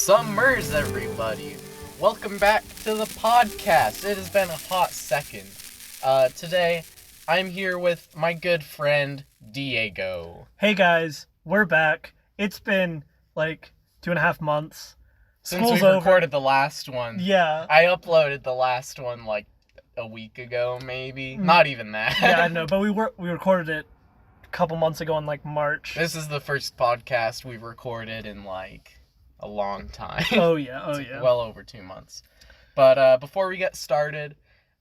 Summers, everybody. Welcome back to the podcast. It has been a hot second. Today, I'm here with my good friend, Diego. Hey guys, we're back. It's been like 2.5 months. Since School's we over. recorded the last one. Yeah. I uploaded the last one like a week ago, maybe. Not even that. Yeah, I know, but we recorded it a couple months ago in like March. This is the first podcast we've recorded in like a long time. Oh yeah. Well over 2 months. But before we get started,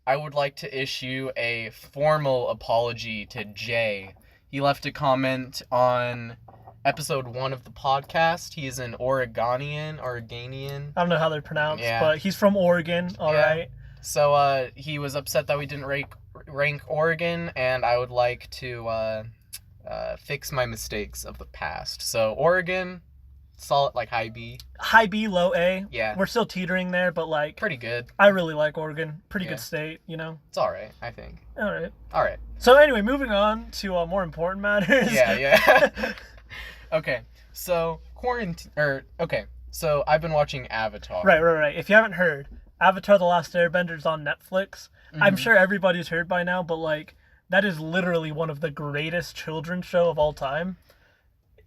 I would like to issue a formal apology to Jay. He left a comment on episode 1 of the podcast. He is an Oregonian. I don't know how they're pronounced, Yeah. but he's from Oregon, alright? So he was upset that we didn't rank Oregon, and I would like to fix my mistakes of the past. So Oregon, solid, like high B. High B, low A. Yeah. We're still teetering there, but like... Pretty good. I really like Oregon. Pretty Yeah. good state, you know? It's alright, I think. Alright. Alright. So anyway, moving on to more important matters. Yeah. Okay, so so I've been watching Avatar. Right. If you haven't heard, Avatar The Last Airbender's on Netflix. I'm Mhm. sure everybody's heard by now, but like, that is literally one of the greatest children's show of all time.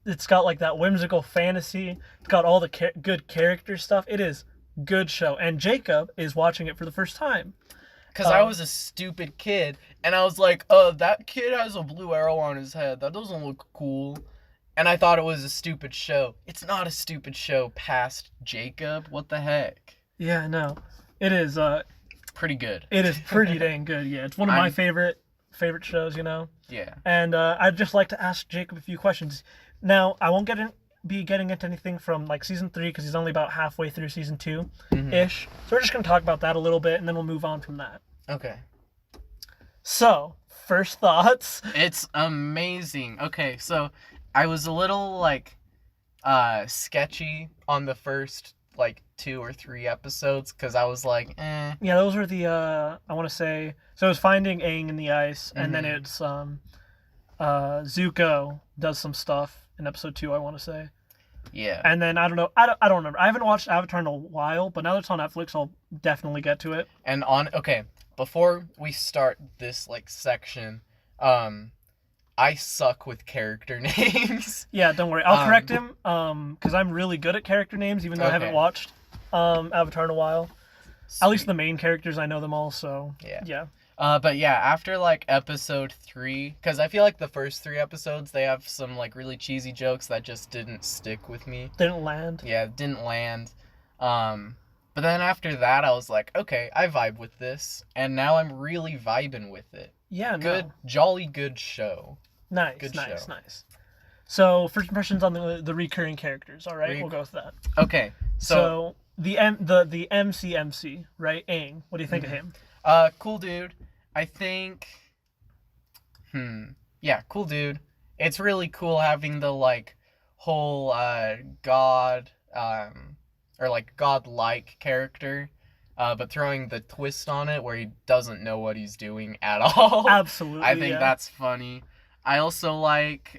It's got like that whimsical fantasy. It's got all the good character stuff. It is good show. And Jacob is watching it for the first time. Because I was a stupid kid, and I was like, that kid has a blue arrow on his head. That doesn't look cool. And I thought it was a stupid show. It's not a stupid show past Jacob. What the heck? Yeah, no. It is Pretty good. it is pretty dang good. Yeah, it's one of my favorite shows, you know. Yeah. And I'd just like to ask Jacob a few questions. Now, I won't be getting into anything from like season 3 because he's only about halfway through season 2-ish. So we're just going to talk about that a little bit and then we'll move on from that. Okay. So, first thoughts. It's amazing. Okay, so I was a little like sketchy on the first like 2 or 3 episodes because I was like, eh. Yeah, those were the I want to say, so it was finding Aang in the ice, and then it's Zuko does some stuff in episode 2, I want to say. Yeah. And then I don't know, I don't remember. I haven't watched Avatar in a while, but now that it's on Netflix, I'll definitely get to it. And before we start this like section, I suck with character names. Yeah, don't worry. I'll correct him, because I'm really good at character names, even though I haven't watched Avatar in a while. Sweet. At least the main characters, I know them all, so yeah. But yeah, after like episode 3, because I feel like the first 3 episodes, they have some like really cheesy jokes that just didn't stick with me. Didn't land. Yeah, it didn't land. But then after that, I was like, okay, I vibe with this, and now I'm really vibing with it. Yeah, Good, jolly good show. Nice. So, first impressions on the recurring characters, all right? We'll go with that. Okay, so the MC, right? Aang. What do you think of him? Cool dude. I think, yeah, cool dude. It's really cool having the like whole god or like godlike character, but throwing the twist on it where he doesn't know what he's doing at all. Absolutely. I think that's funny. I also like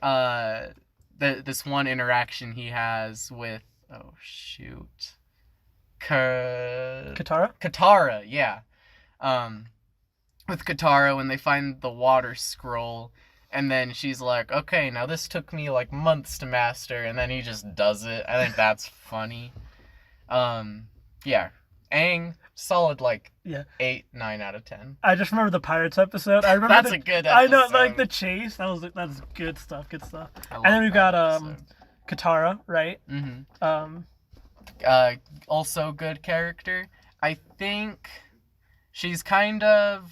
this one interaction he has with Katara? Katara, yeah. With Katara when they find the water scroll, and then she's like, okay, now this took me like months to master, and then he just does it. I think that's funny. Yeah. Aang, solid like 8, 9 out of 10. I just remember the Pirates episode. I remember That's a good episode. I know, like the chase. That's good stuff. And then we've got Katara, right? Mm-hmm. Also good character. I think she's kind of,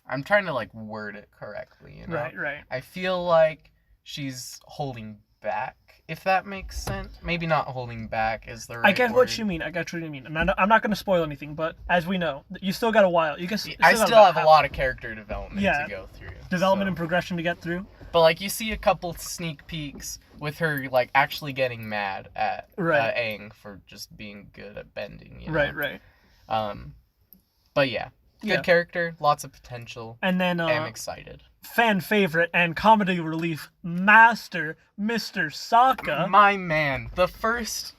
I'm trying to like word it correctly, you know? Right. I feel like she's holding back, if that makes sense. Maybe not holding back is the right I get word. what you mean. And I'm not going to spoil anything, but as we know, you still got a while. I still have a lot of character development to go through. Development and progression to get through. But like you see a couple sneak peeks with her like actually getting mad at Aang for just being good at bending, you know? Right. But yeah, good character, lots of potential. And then I'm excited. fan favorite and comedy relief master, Mr. Sokka. My man, the first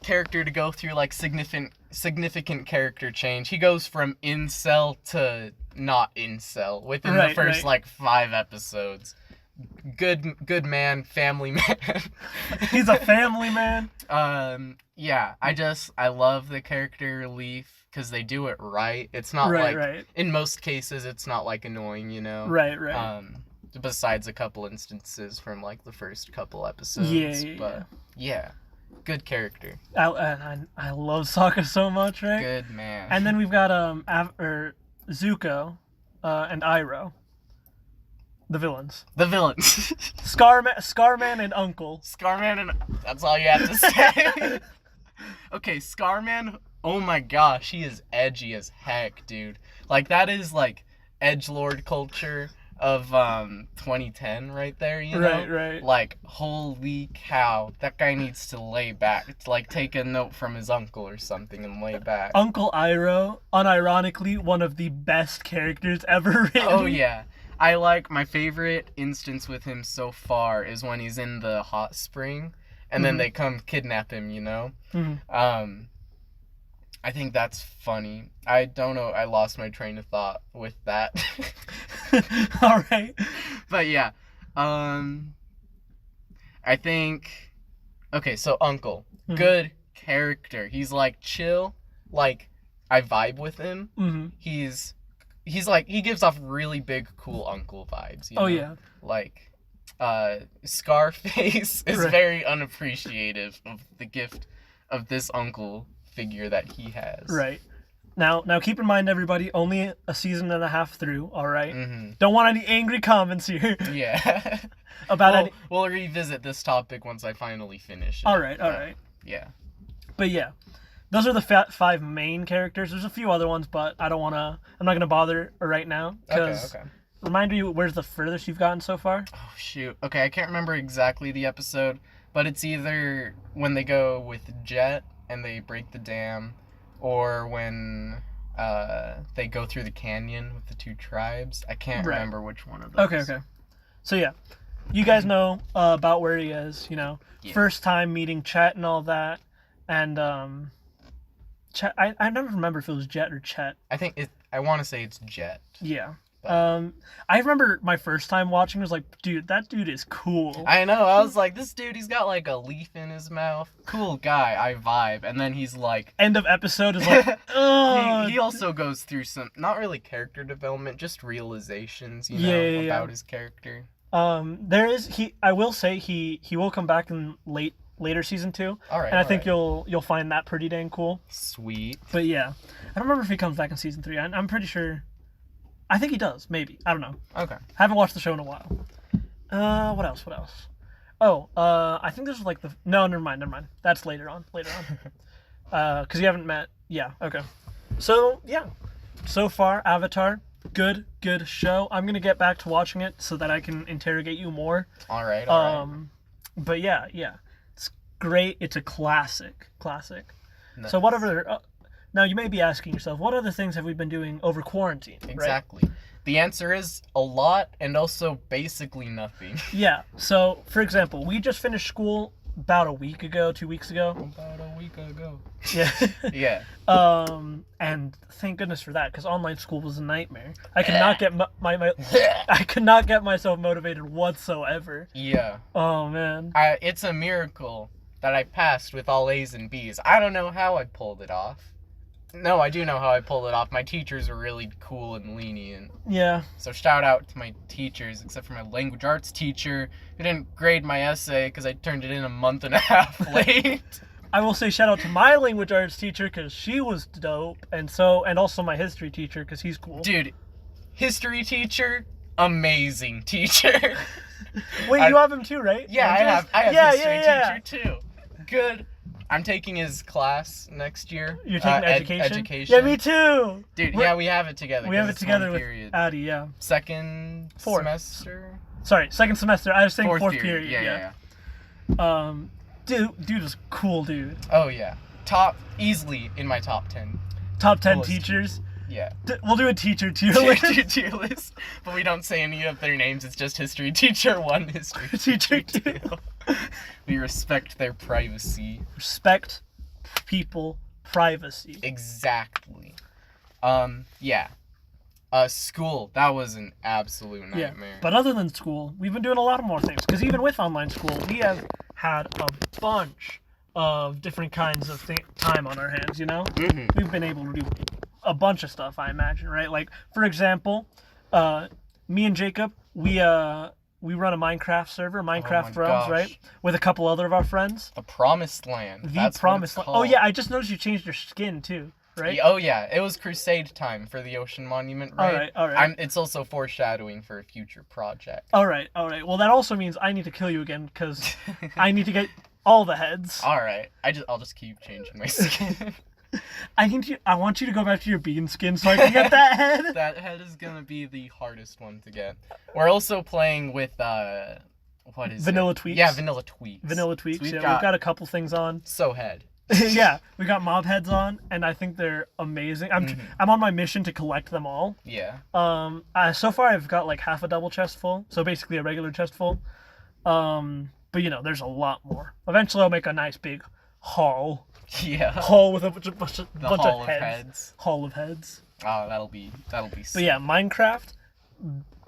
character to go through like significant character change. He goes from incel to not incel within the first like 5 episodes. Good man, family man. He's a family man. Yeah, I love the character relief because they do it right. It's not in most cases it's not like annoying, you know. Right. Besides a couple instances from like the first couple episodes. Yeah. Good character. I love Sokka so much, right? Good man. And then we've got Zuko, and Iroh. The villains. Scarman and Uncle. Scarman and... That's all you have to say. Okay, Scarman, oh my gosh, he is edgy as heck, dude. Like, that is, like, edgelord culture of 2010 right there, you know? Right. Like, holy cow, that guy needs to lay back. It's like take a note from his uncle or something and lay back. Uncle Iroh, unironically, one of the best characters ever written. Oh, yeah. I like, my favorite instance with him so far is when he's in the hot spring and then they come kidnap him, you know? I think that's funny. I don't know, I lost my train of thought with that. All right. But yeah, I think, okay, so Uncle, good character. He's like chill, like I vibe with him. He's like, he gives off really big, cool uncle vibes. You know? Oh, yeah. Like, Scarface is very unappreciative of the gift of this uncle figure that he has. Right. Now keep in mind, everybody, only a season and a half through, all right? Don't want any angry comments here. Yeah. We'll revisit this topic once I finally finish it. All right. Yeah. But yeah. Those are the 5 main characters. There's a few other ones, but I'm not going to bother right now. Okay. Remind me, where's the furthest you've gotten so far? Oh, shoot. Okay, I can't remember exactly the episode, but it's either when they go with Jet and they break the dam, or when they go through the canyon with the 2 tribes. I can't remember which one of those. Okay. So, yeah. You guys know about where he is, you know. Yeah. First time meeting Chet and all that. And, Chet, I never remember if it was Jet or Chet. I want to say it's Jet. Yeah. I remember my first time watching was like, dude, that dude is cool. I know. I was like, this dude, he's got like a leaf in his mouth. Cool guy. I vibe. And then he's like, end of episode is like, ugh. He also goes through some, not really character development, just realizations, you know, about his character. I will say he will come back in later season 2. All right. And I think you'll find that pretty dang cool. Sweet. But yeah, I don't remember if he comes back in season 3. I'm pretty sure. I think he does. Maybe. I don't know. Okay. Haven't watched the show in a while. What else? Oh, I think this was like no, never mind. That's later on. Because you haven't met. Yeah. Okay. So yeah. So far, Avatar, good show. I'm gonna get back to watching it so that I can interrogate you more. All right. But yeah. It's great. It's a classic. Nice. So whatever. Now, you may be asking yourself, what other things have we been doing over quarantine? Exactly. Right? The answer is a lot and also basically nothing. Yeah. So, for example, we just finished school about a week ago, 2 weeks ago. About a week ago. Yeah. Yeah. And thank goodness for that, because online school was a nightmare. I could not get I could not get myself motivated whatsoever. Yeah. Oh, man. It's a miracle that I passed with all A's and B's. I don't know how I pulled it off. No, I do know how I pulled it off. My teachers were really cool and lenient. Yeah. So shout out to my teachers, except for my language arts teacher, who didn't grade my essay because I turned it in a month and a half late. I will say shout out to my language arts teacher because she was dope, and also my history teacher because he's cool. Dude, history teacher, amazing teacher. Wait, you have him too, right? Yeah, I have history teacher too. Good. I'm taking his class next year. You're taking education? Education. Yeah, me too. Dude, we have it together. We have it together with Addie, yeah. Second semester? Sorry, second semester. I was saying fourth period. Yeah. Dude is cool, dude. Oh, yeah. Easily in my top 10. Top 10 teachers? Yeah. We'll do a teacher tier list. Tier list. But we don't say any of their names. It's just history teacher 1, history teacher 2. We respect their privacy. Respect people privacy. Exactly. Yeah. School, that was an absolute nightmare. But other than school, we've been doing a lot of more things. Because even with online school, we have had a bunch of different kinds of time on our hands, you know? Mm-hmm. We've been able to do a bunch of stuff, I imagine, right? Like, for example, me and Jacob, we run a Minecraft server, Minecraft Realms, gosh. right? With a couple other of our friends. The Promised Land. The Promised Land. Oh, yeah, I just noticed you changed your skin, too. Right? Oh yeah, it was Crusade time for the Ocean Monument, right? All right. It's also foreshadowing for a future project. All right. Well, that also means I need to kill you again because I need to get all the heads. All right, I'll just keep changing my skin. I want you to go back to your bean skin so I can get that head. That head is gonna be the hardest one to get. We're also playing with what is Vanilla it? Tweaks. Yeah, Vanilla Tweaks. Vanilla Tweaks. So We've got a couple things on. So head. Yeah, we got mob heads on, and I think they're amazing. I'm on my mission to collect them all. Yeah. So far I've got like half a double chest full, so basically a regular chest full. But you know, there's a lot more. Eventually, I'll make a nice big haul. Yeah. Haul with a bunch of heads. Haul of heads. Oh, that'll be. Sick. But yeah, Minecraft,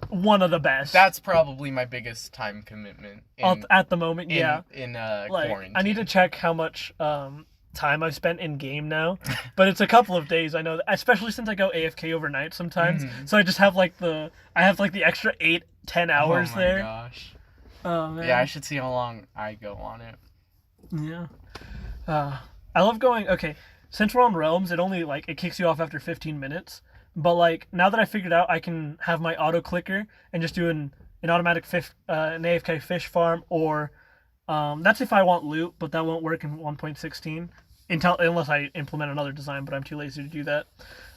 one of the best. That's probably my biggest time commitment at the moment. Yeah. In like, quarantine. I need to check how much time I've spent in game now, but it's a couple of days. I know that, especially since I go AFK overnight sometimes. Mm-hmm. So I just have like the extra 8-10 hours there. Oh my gosh. Oh man. Yeah, I should see how long I go on it. Yeah. I love going. Okay, since we're on Realms, it kicks you off after 15 minutes. But like now that I figured out, I can have my auto clicker and just do an automatic an AFK fish farm, or that's if I want loot, but that won't work in 1.16 unless I implement another design. But I'm too lazy to do that.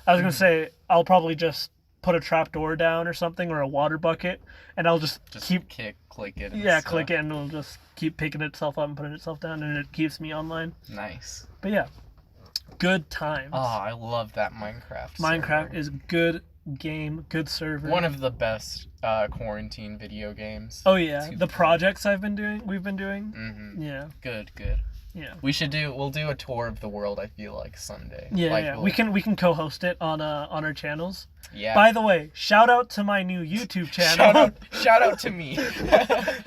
I was gonna say I'll probably just put a trapdoor down or something, or a water bucket, and I'll just keep click it. Click it, and it'll just keep picking itself up and putting itself down, and it keeps me online. Nice. But yeah, good times. Oh, I love that Minecraft. Minecraft server. is good game, good server. One of the best quarantine video games. Oh yeah, the projects we've been doing. Mm-hmm. Yeah. Good. Yeah. We'll do a tour of the world. I feel like someday. Yeah. We can co-host it on our channels. Yeah. By the way, shout out to my new YouTube channel. shout out to me.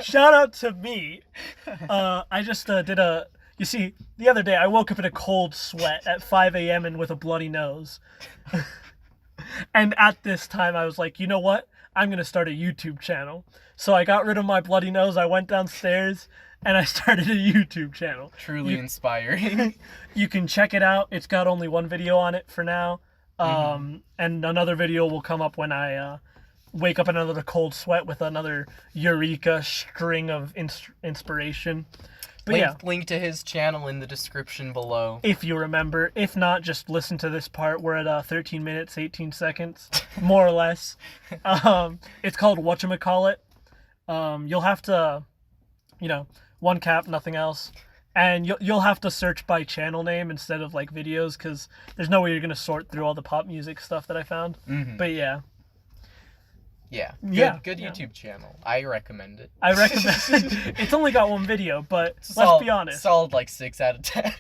Shout out to me. I just did a. You see, the other day I woke up in a cold sweat at 5 a.m. and with a bloody nose. And at this time I was like, you know what? I'm gonna start a YouTube channel. So I got rid of my bloody nose. I went downstairs and I started a YouTube channel. Truly inspiring. You can check it out. It's got only one video on it for now. And another video will come up when I wake up in another cold sweat with another eureka string of inspiration. But link to his channel in the description below. If you remember. If not, just listen to this part. We're at 13 minutes, 18 seconds, more or less. It's called Whatchamacallit. You'll have to, one cap, nothing else. And you'll have to search by channel name instead of like videos, because there's no way you're going to sort through all the pop music stuff that I found. Mm-hmm. But yeah. Yeah. Good YouTube channel. I recommend it. I recommend it. It's only got one video, but let's be honest. Solid like 6 out of 10.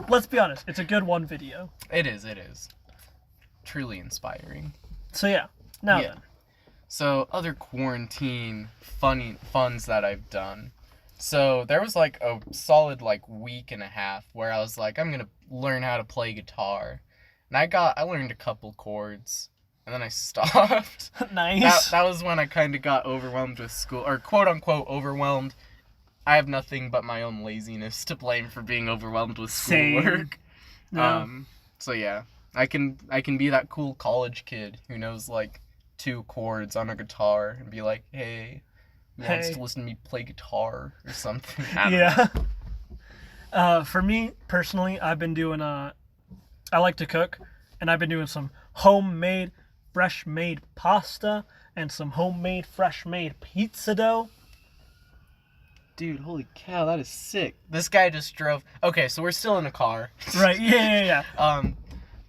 Let's be honest. It's a good one video. It is. Truly inspiring. So yeah. Then. So other quarantine funs that I've done. So there was like a solid like week and a half where I was like, I'm gonna learn how to play guitar. And I learned a couple chords. And then I stopped. Nice. That was when I kind of got overwhelmed with school, or quote unquote overwhelmed. I have nothing but my own laziness to blame for being overwhelmed with schoolwork. No. So yeah, I can be that cool college kid who knows like 2 chords on a guitar and be like, hey, who wants to listen to me play guitar or something? Yeah. For me personally, I've been doing I like to cook, and I've been doing some homemade fresh made pasta and some homemade fresh made pizza dough. Dude, holy cow, that is sick. This guy just drove. Okay, so we're still in a car. Right, yeah.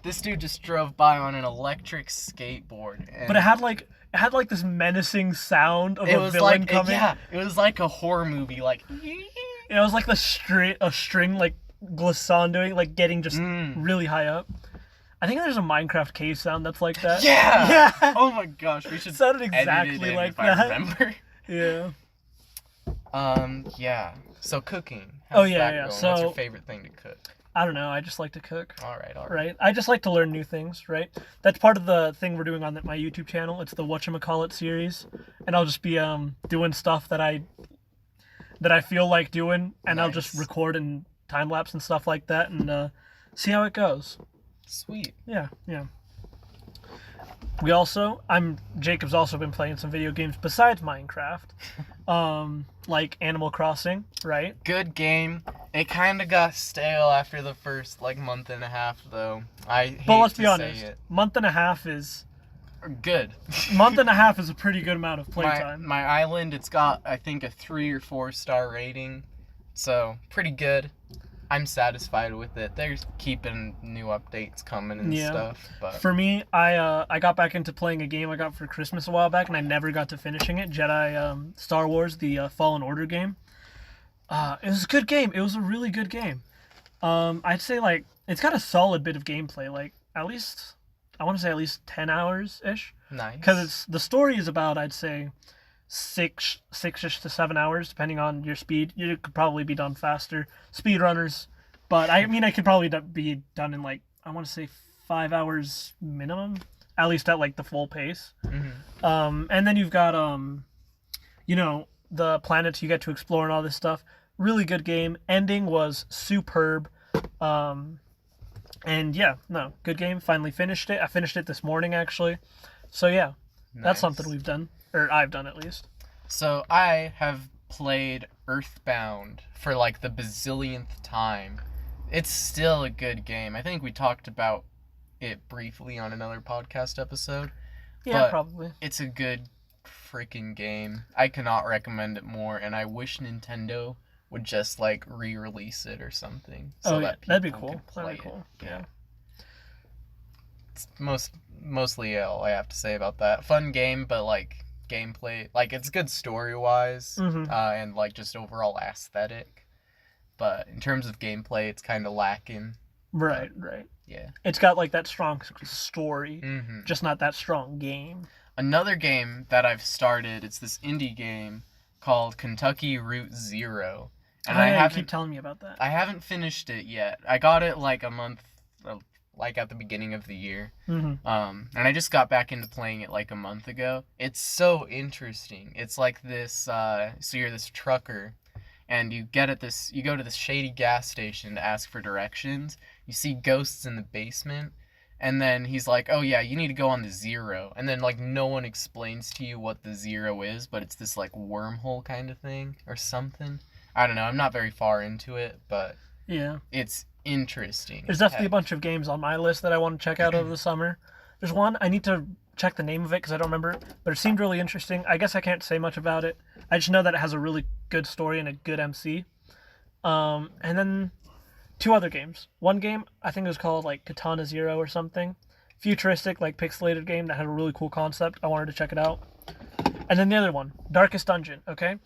This dude just drove by on an electric skateboard. But it had like this menacing sound of a villain coming. Yeah, it was like a horror movie, like. It was like a string like glissandoing, like getting just Mm. really high up. I think there's a Minecraft cave sound that's like that. Yeah. Yeah. Oh my gosh, we should It sounded edit exactly it in like if that. I remember. Yeah. Yeah. So cooking. Oh, How's yeah, that yeah. going? What's So- your favorite thing to cook? I don't know. I just like to cook. All right. Right? I just like to learn new things, right? That's part of the thing we're doing on my YouTube channel. It's the Whatchamacallit series. And I'll just be doing stuff that I feel like doing, and I'll just Nice. record and time lapse and stuff like that and see how it goes. Sweet. Yeah. Jacob's also been playing some video games besides Minecraft. Like Animal Crossing, right? Good game. It kind of got stale after the first month and a half, though. But let's be honest, month and a half is Good. a pretty good amount of playtime. My island, it's got I think a 3 or 4 star rating, so pretty good. I'm satisfied with it. They're keeping new updates coming and stuff. But For me, I got back into playing a game I got for Christmas a while back, and I never got to finishing it. Jedi Star Wars, the Fallen Order game. It was a good game. It was a really good game. I'd say it's got a solid bit of gameplay. At least 10 hours ish. nice. Because the story is about, I'd say, 6-ish to 7 hours, depending on your speed. You could probably be done faster. Speedrunners. But I mean, I could probably be done in I want to say 5 hours minimum, at least at the full pace. Mhm. And then you've got the planets you get to explore and all this stuff. Really good game. Ending was superb. And yeah, no, good game. Finally finished it. I finished it this morning actually. So yeah, that's Nice. something we've done, or I've done at least. So I have played Earthbound for the bazillionth time. It's still a good game. I think we talked about it briefly on another podcast episode. Yeah, But probably. It's a good freaking game. I cannot recommend it more, and I wish Nintendo would just re-release it or something. So Oh yeah, that that'd be people cool. could play That'd be it. cool. Yeah. It's mostly all I have to say about that. Fun game, but gameplay, it's good story wise, Mhm. and just overall aesthetic. But in terms of gameplay, it's kind of lacking. Right. Yeah. It's got that strong story, hmm just not that strong game. Another game that I've started, it's this indie game called Kentucky Route Zero, and I you haven't keep telling me about that. I haven't finished it yet. I got it a month, at the beginning of the year. hmm And I just got back into playing it a month ago. It's so interesting. It's this, so you're this trucker, and you go to this shady gas station to ask for directions. You see ghosts in the basement, and then he's like, oh yeah, you need to go on the zero. And then no one explains to you what the zero is, but it's this wormhole kind of thing or something. I don't know. I'm not very far into it, but Yeah. it's interesting. There's definitely a bunch of games on my list that I want to check out over the summer. There's one, I need to check the name of it because I don't remember, but it seemed really interesting. I guess I can't say much about it. I just know that it has a really good story and a good MC. And then 2 other games. One game, I think it was called Katana Zero or something. Futuristic, pixelated game that had a really cool concept. I wanted to check it out. And then the other one, Darkest Dungeon, okay?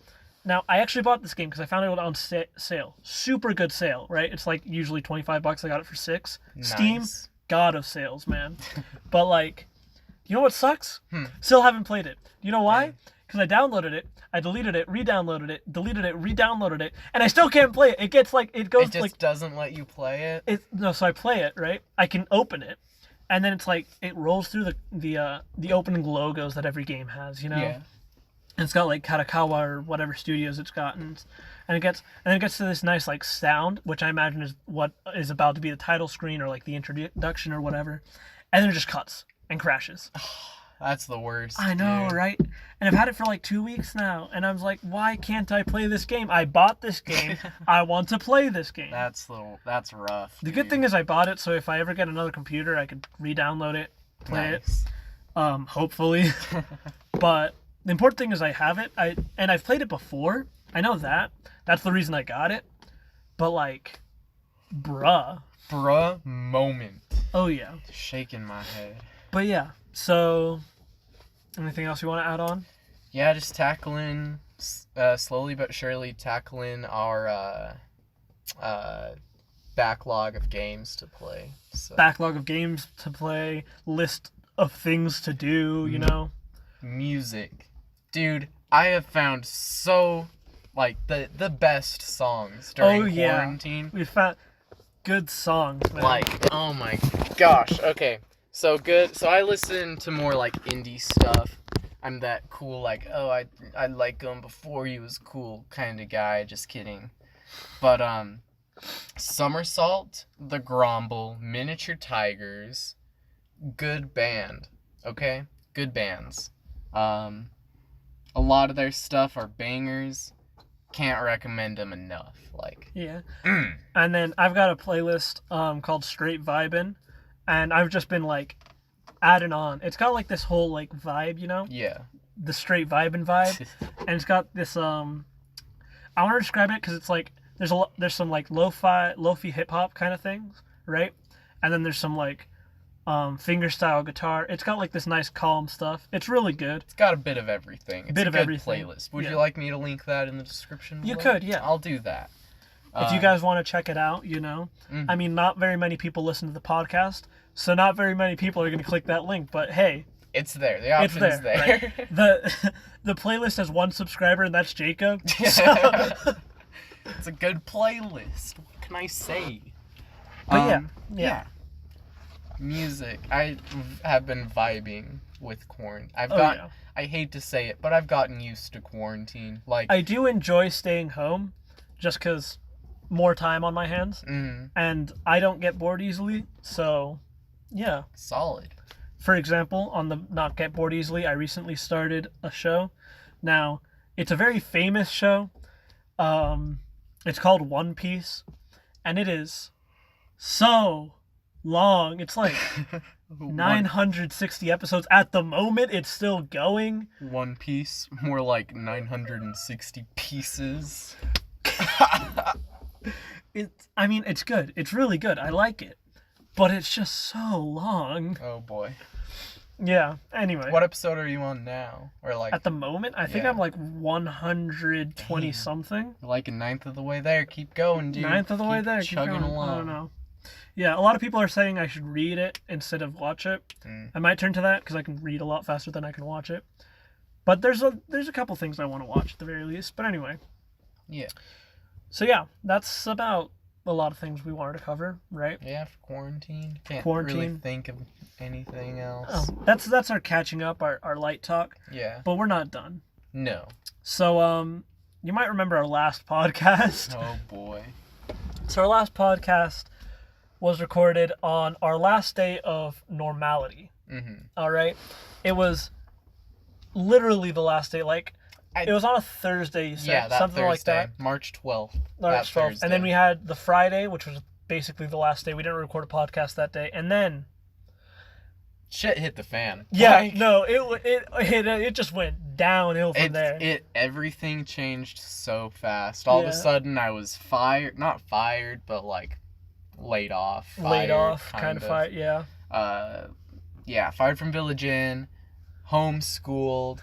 Now, I actually bought this game because I found it on sale. Super good sale, right? It's usually $25. I got it for $6. Steam, Nice. god of sales, man. But you know what sucks? Hmm. Still haven't played it. You know why? Okay. Because I downloaded it, I deleted it, re-downloaded it, deleted it, re-downloaded it, and I still can't play it. It gets it goes It just doesn't let you play it. so I play it, right? I can open it, and then it's it rolls through the opening logos that every game has, you know. Yeah. And it's got Katakawa or whatever studios it's gotten, and it gets to this nice sound, which I imagine is what is about to be the title screen or the introduction or whatever, and then it just cuts and crashes. That's the worst. I know, dude. right? And I've had it for 2 weeks now, and I was like, why can't I play this game? I bought this game. I want to play this game. That's rough. The good dude. thing is I bought it, so if I ever get another computer, I could re-download it, play Nice. it, hopefully. But the important thing is I have it. I've played it before. I know that. That's the reason I got it. But bruh. Bruh moment. Oh yeah. Shaking my head. But yeah. So, anything else you want to add on? Yeah, just slowly but surely tackling our backlog of games to play. So. Backlog of games to play, list of things to do, you know? Music. Dude, I have found so, like, the best songs during quarantine. We found good songs, man. Like, oh my gosh. Okay, so good. So I listen to more, like, indie stuff. I'm that cool, like, oh, I like him before he was cool kind of guy. Just kidding. But, Somersault, The Grumble, Miniature Tigers, good band. Okay? Good bands. A lot of their stuff are bangers. Can't recommend them enough. Like, yeah. And then I've got a playlist called Straight Vibin', and I've just been like adding on. It's got like this whole like vibe, you know? Yeah. The straight vibin' vibe, and it's got this I want to describe it because it's like there's some like lo-fi hip hop kind of things, right? And then there's some like fingerstyle guitar. It's got like this nice calm stuff. It's really good. It's got a bit of everything. It's bit a of good everything. playlist. Would Yeah. you like me to link that in the description below? You could, yeah. I'll do that. If you guys want to check it out, you know. Mm-hmm. I mean, not very many people listen to the podcast, so not very many people are going to click that link, but hey, it's there. The option's there. Right? The playlist has one subscriber, and that's Jacob. So. It's a good playlist. What can I say? But yeah. Music. I have been vibing with quarantine. I hate to say it, but I've gotten used to quarantine. Like, I do enjoy staying home, just because more time on my hands, and I don't get bored easily. So, yeah. Solid. For example, on the not get bored easily, I recently started a show. Now, it's a very famous show. It's called One Piece, and it is so long. It's like 960 episodes. At the moment, it's still going. One Piece, more like 960 pieces. It's good. It's really good. I like it. But it's just so long. Oh boy. Yeah, anyway. What episode are you on now? Or like at the moment, I think I'm like 120 something. You're like a ninth of the way there. Keep going, dude. Ninth of the way there. Chugging along. I don't know. Yeah, a lot of people are saying I should read it instead of watch it. I might turn to that because I can read a lot faster than I can watch it. But there's a couple things I want to watch at the very least. But anyway. Yeah. So yeah, that's about a lot of things we wanted to cover, right? Yeah, for quarantine. Can't really think of anything else. Oh, that's our catching up, our light talk. Yeah. But we're not done. No. So you might remember our last podcast. Oh boy. So our last podcast was recorded on our last day of normality. All right? It was literally the last day, like it was on a Thursday, you said, yeah, that something Thursday, like that. March 12th. March 12th. And then we had the Friday, which was basically the last day. We didn't record a podcast that day. And then shit hit the fan. Yeah, no, it just went downhill from there. Everything changed so fast. All of a sudden I was not fired, but like laid off. Kind of fired, yeah. Fired from Village Inn, homeschooled.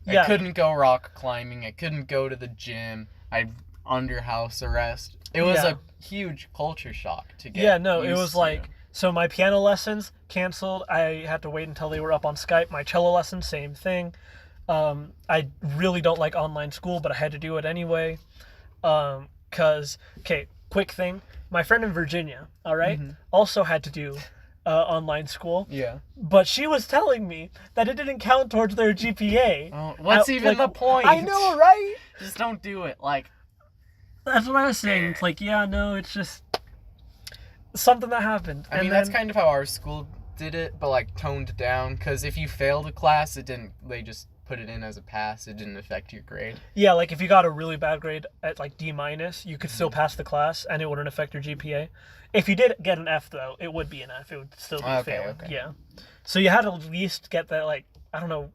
Yeah. I couldn't go rock climbing. I couldn't go to the gym. I'm under house arrest. It was a huge culture shock to get it was to. like, so my piano lessons canceled. I had to wait until they were up on Skype. My cello lessons, same thing. I really don't like online school, but I had to do it anyway. Quick thing. My friend in Virginia, all right, also had to do online school. Yeah. But she was telling me that it didn't count towards their GPA. Oh, what's even the point? I know, right? Just don't do it. Like, that's what I was saying. It's like, yeah, no, it's just something that happened. I mean, that's kind of how our school did it, but like toned down. Because if you failed a class, they just put it in as a pass. It didn't affect your grade. Yeah, like if you got a really bad grade at like D-, you could still pass the class and it wouldn't affect your GPA. If you did get an F though, it would be an F. It would still be failed. Okay. Yeah. So you had to at least get that, like, I don't know.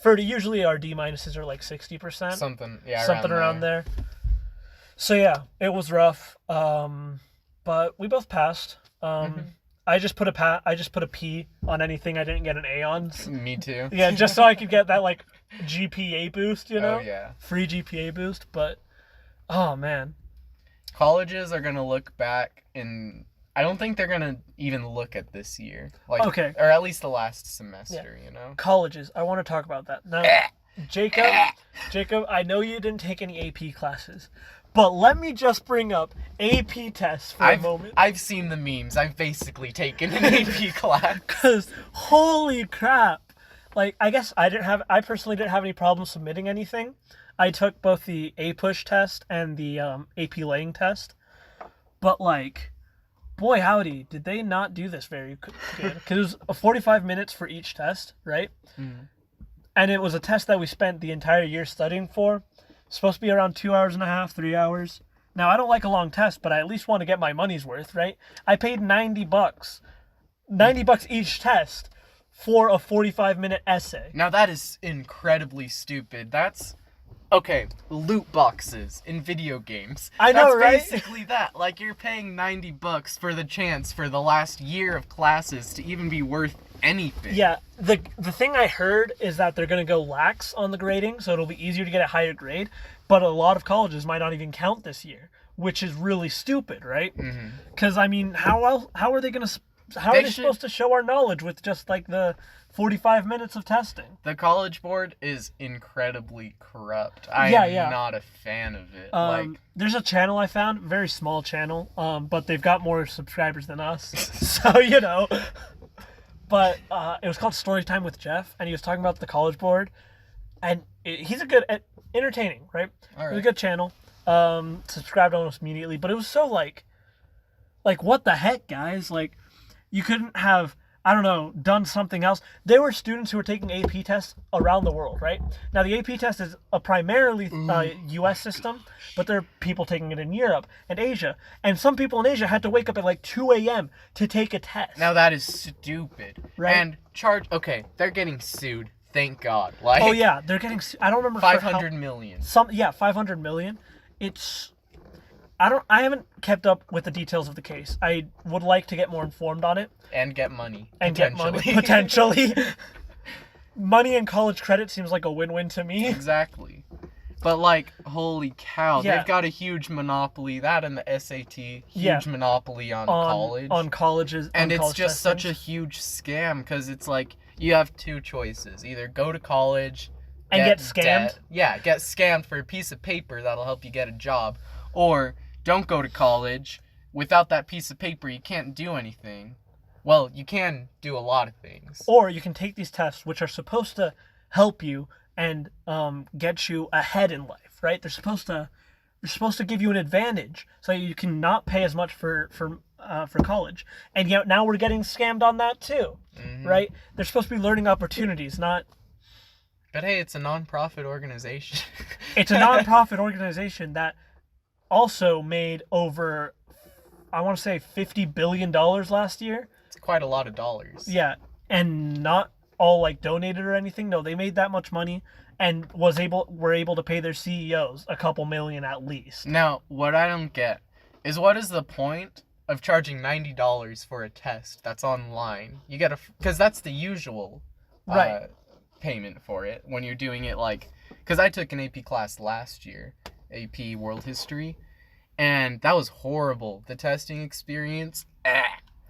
Usually our D- are like 60%. Something around there. So yeah, it was rough. But we both passed. I just put a P on anything I didn't get an A on. Me too. Yeah, just so I could get that like GPA boost, you know? Oh yeah. Free GPA boost, but oh man. Colleges are gonna look back and I don't think they're gonna even look at this year. Like, Okay. or at least the last semester, you know? Colleges. I want to talk about that. Now, Jacob, I know you didn't take any AP classes, but let me just bring up AP tests for a moment. I've seen the memes. I've basically taken an AP class. Because, holy crap. Like, I guess I personally didn't have any problem submitting anything. I took both the A-Push test and the AP laying test. But, like, boy howdy, did they not do this very good. Because it was 45 minutes for each test, right? Mm. And it was a test that we spent the entire year studying for. Supposed to be around 2 hours and a half, 3 hours. Now, I don't like a long test, but I at least want to get my money's worth, right? I paid $90. $90 each test for a 45-minute essay. Now that is incredibly stupid. That's okay. Loot boxes in video games. I know, right? That's basically that. Like, you're paying $90 for the chance for the last year of classes to even be worth anything. Yeah, the thing I heard is that they're going to go lax on the grading, so it'll be easier to get a higher grade, but a lot of colleges might not even count this year, which is really stupid, right? Because, I mean, how are they going to... How are they supposed to show our knowledge with just, like, the 45 minutes of testing? The College Board is incredibly corrupt. I'm not a fan of it. There's a channel I found, very small channel, but they've got more subscribers than us, so, you know... But it was called Storytime with Jeff, and he was talking about the College Board, and he's a good, entertaining, right? All right. It was a good channel. Subscribed almost immediately, but it was so like what the heck, guys? Like, you couldn't have, I don't know, done something else. There were students who were taking AP tests around the world, right? Now, the AP test is a primarily U.S. system, but there are people taking it in Europe and Asia. And some people in Asia had to wake up at like 2 a.m. to take a test. Now, that is stupid. Right? And okay, they're getting sued. Thank God. Like, oh, yeah, they're getting, I don't remember. 500 million. 500 million. I haven't kept up with the details of the case. I would like to get more informed on it. And get money. And get money, potentially. Money and college credit seems like a win-win to me. Exactly. But, like, holy cow, Yeah. they've got a huge monopoly. That and the SAT, huge monopoly on college. On colleges. And on it's college just systems. such a huge scam, because it's like, you have two choices. Either go to college... And get scammed? debt. Yeah, get scammed for a piece of paper that'll help you get a job. Or, don't go to college. Without that piece of paper, you can't do anything. Well, you can do a lot of things. Or you can take these tests, which are supposed to help you and get you ahead in life, right? They're supposed to give you an advantage, so you can not pay as much for college. And yet now we're getting scammed on that too, right? They're supposed to be learning opportunities, not... But hey, it's a non-profit organization. It's a non-profit organization that also made over, I want to say, $50 billion last year. It's quite a lot of dollars. Yeah, and not all like donated or anything. No, they made that much money and were able to pay their CEOs a couple million at least. Now, what I don't get is, what is the point of charging $90 for a test that's online? You get because that's the usual right payment for it when you're doing it, like, because I took an AP class last year, AP World History, and that was horrible. The testing experience,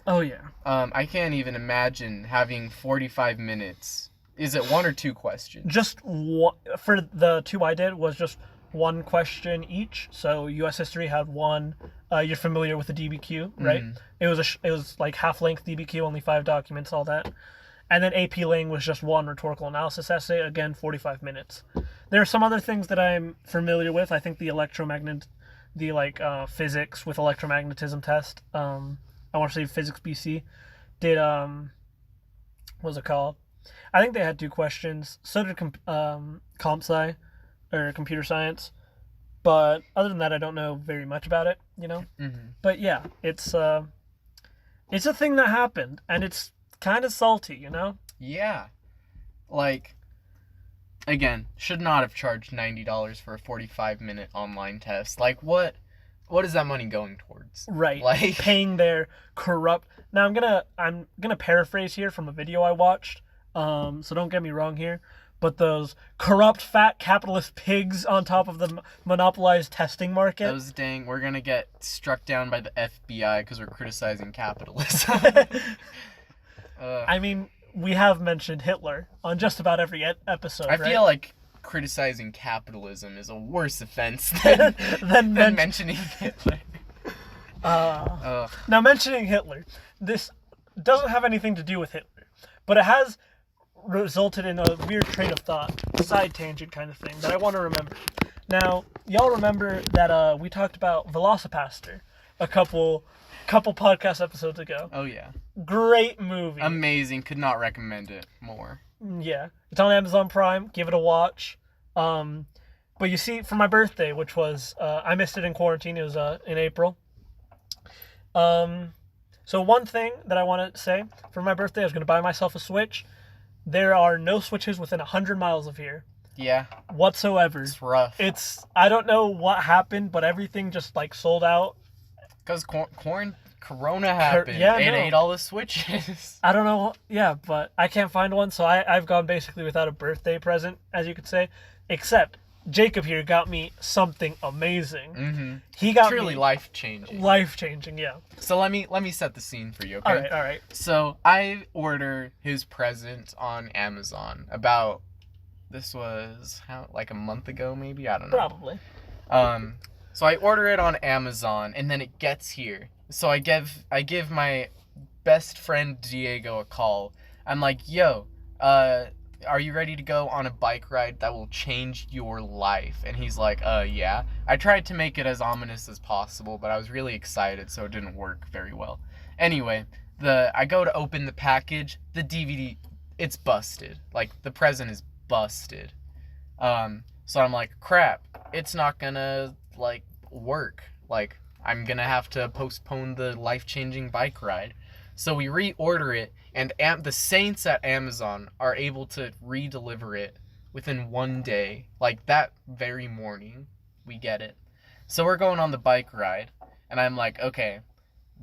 Oh yeah. I can't even imagine having 45 minutes. Is it one or two questions? Just one, for the two I did was just one question each. So U.S. history had one. You're familiar with the DBQ, right? It was like half-length DBQ, only 5 documents, all that. And then AP Laying was just one rhetorical analysis essay, again, 45 minutes. There are some other things that I'm familiar with. I think the physics with electromagnetism test, I want to say Physics BC, did, what was it called? I think they had 2 questions. So did Comp Sci, or Computer Science. But other than that, I don't know very much about it, you know? But yeah, it's a thing that happened, and it's kind of salty, you know? Yeah. Like, again, should not have charged $90 for a 45-minute online test. Like, what is that money going towards? Right. Like, paying their corrupt... Now, I'm gonna paraphrase here from a video I watched, so don't get me wrong here, but those corrupt, fat, capitalist pigs on top of the monopolized testing market. Those dang, we're gonna get struck down by the FBI because we're criticizing capitalism. I mean, we have mentioned Hitler on just about every episode, I right? feel like criticizing capitalism is a worse offense than mentioning Hitler. Now, mentioning Hitler, this doesn't have anything to do with Hitler, but it has resulted in a weird train of thought, side tangent kind of thing that I want to remember. Now, y'all remember that we talked about Velocipaster a couple podcast episodes ago. Oh yeah. Great movie. Amazing. Could not recommend it more. Yeah. It's on Amazon Prime. Give it a watch. But you see, for my birthday, which was, I missed it in quarantine. It was in April. So one thing that I want to say, for my birthday, I was going to buy myself a Switch. There are no Switches within 100 miles of here. Yeah. Whatsoever. It's rough. I don't know what happened, but everything just, like, sold out. Because Corona happened. It ate all the Switches. I don't know. Yeah, but I can't find one, so I've gone basically without a birthday present, as you could say. Except Jacob here got me something amazing. Mm-hmm. He got truly life-changing. Life-changing, yeah. So let me set the scene for you, okay? All right. So I ordered his present on Amazon about, this was like a month ago maybe? I don't know. Probably. So I order it on Amazon and then it gets here. So I give my best friend Diego a call. I'm like, yo, are you ready to go on a bike ride that will change your life? And he's like, yeah. I tried to make it as ominous as possible, but I was really excited, so it didn't work very well. Anyway, I go to open the package, the DVD, it's busted. Like, the present is busted. So I'm like, crap, it's not gonna, like, work. Like, I'm gonna have to postpone the life-changing bike ride. So we reorder it, and the saints at Amazon are able to re-deliver it within 1 day. Like, that very morning, we get it. So we're going on the bike ride, and I'm like, okay,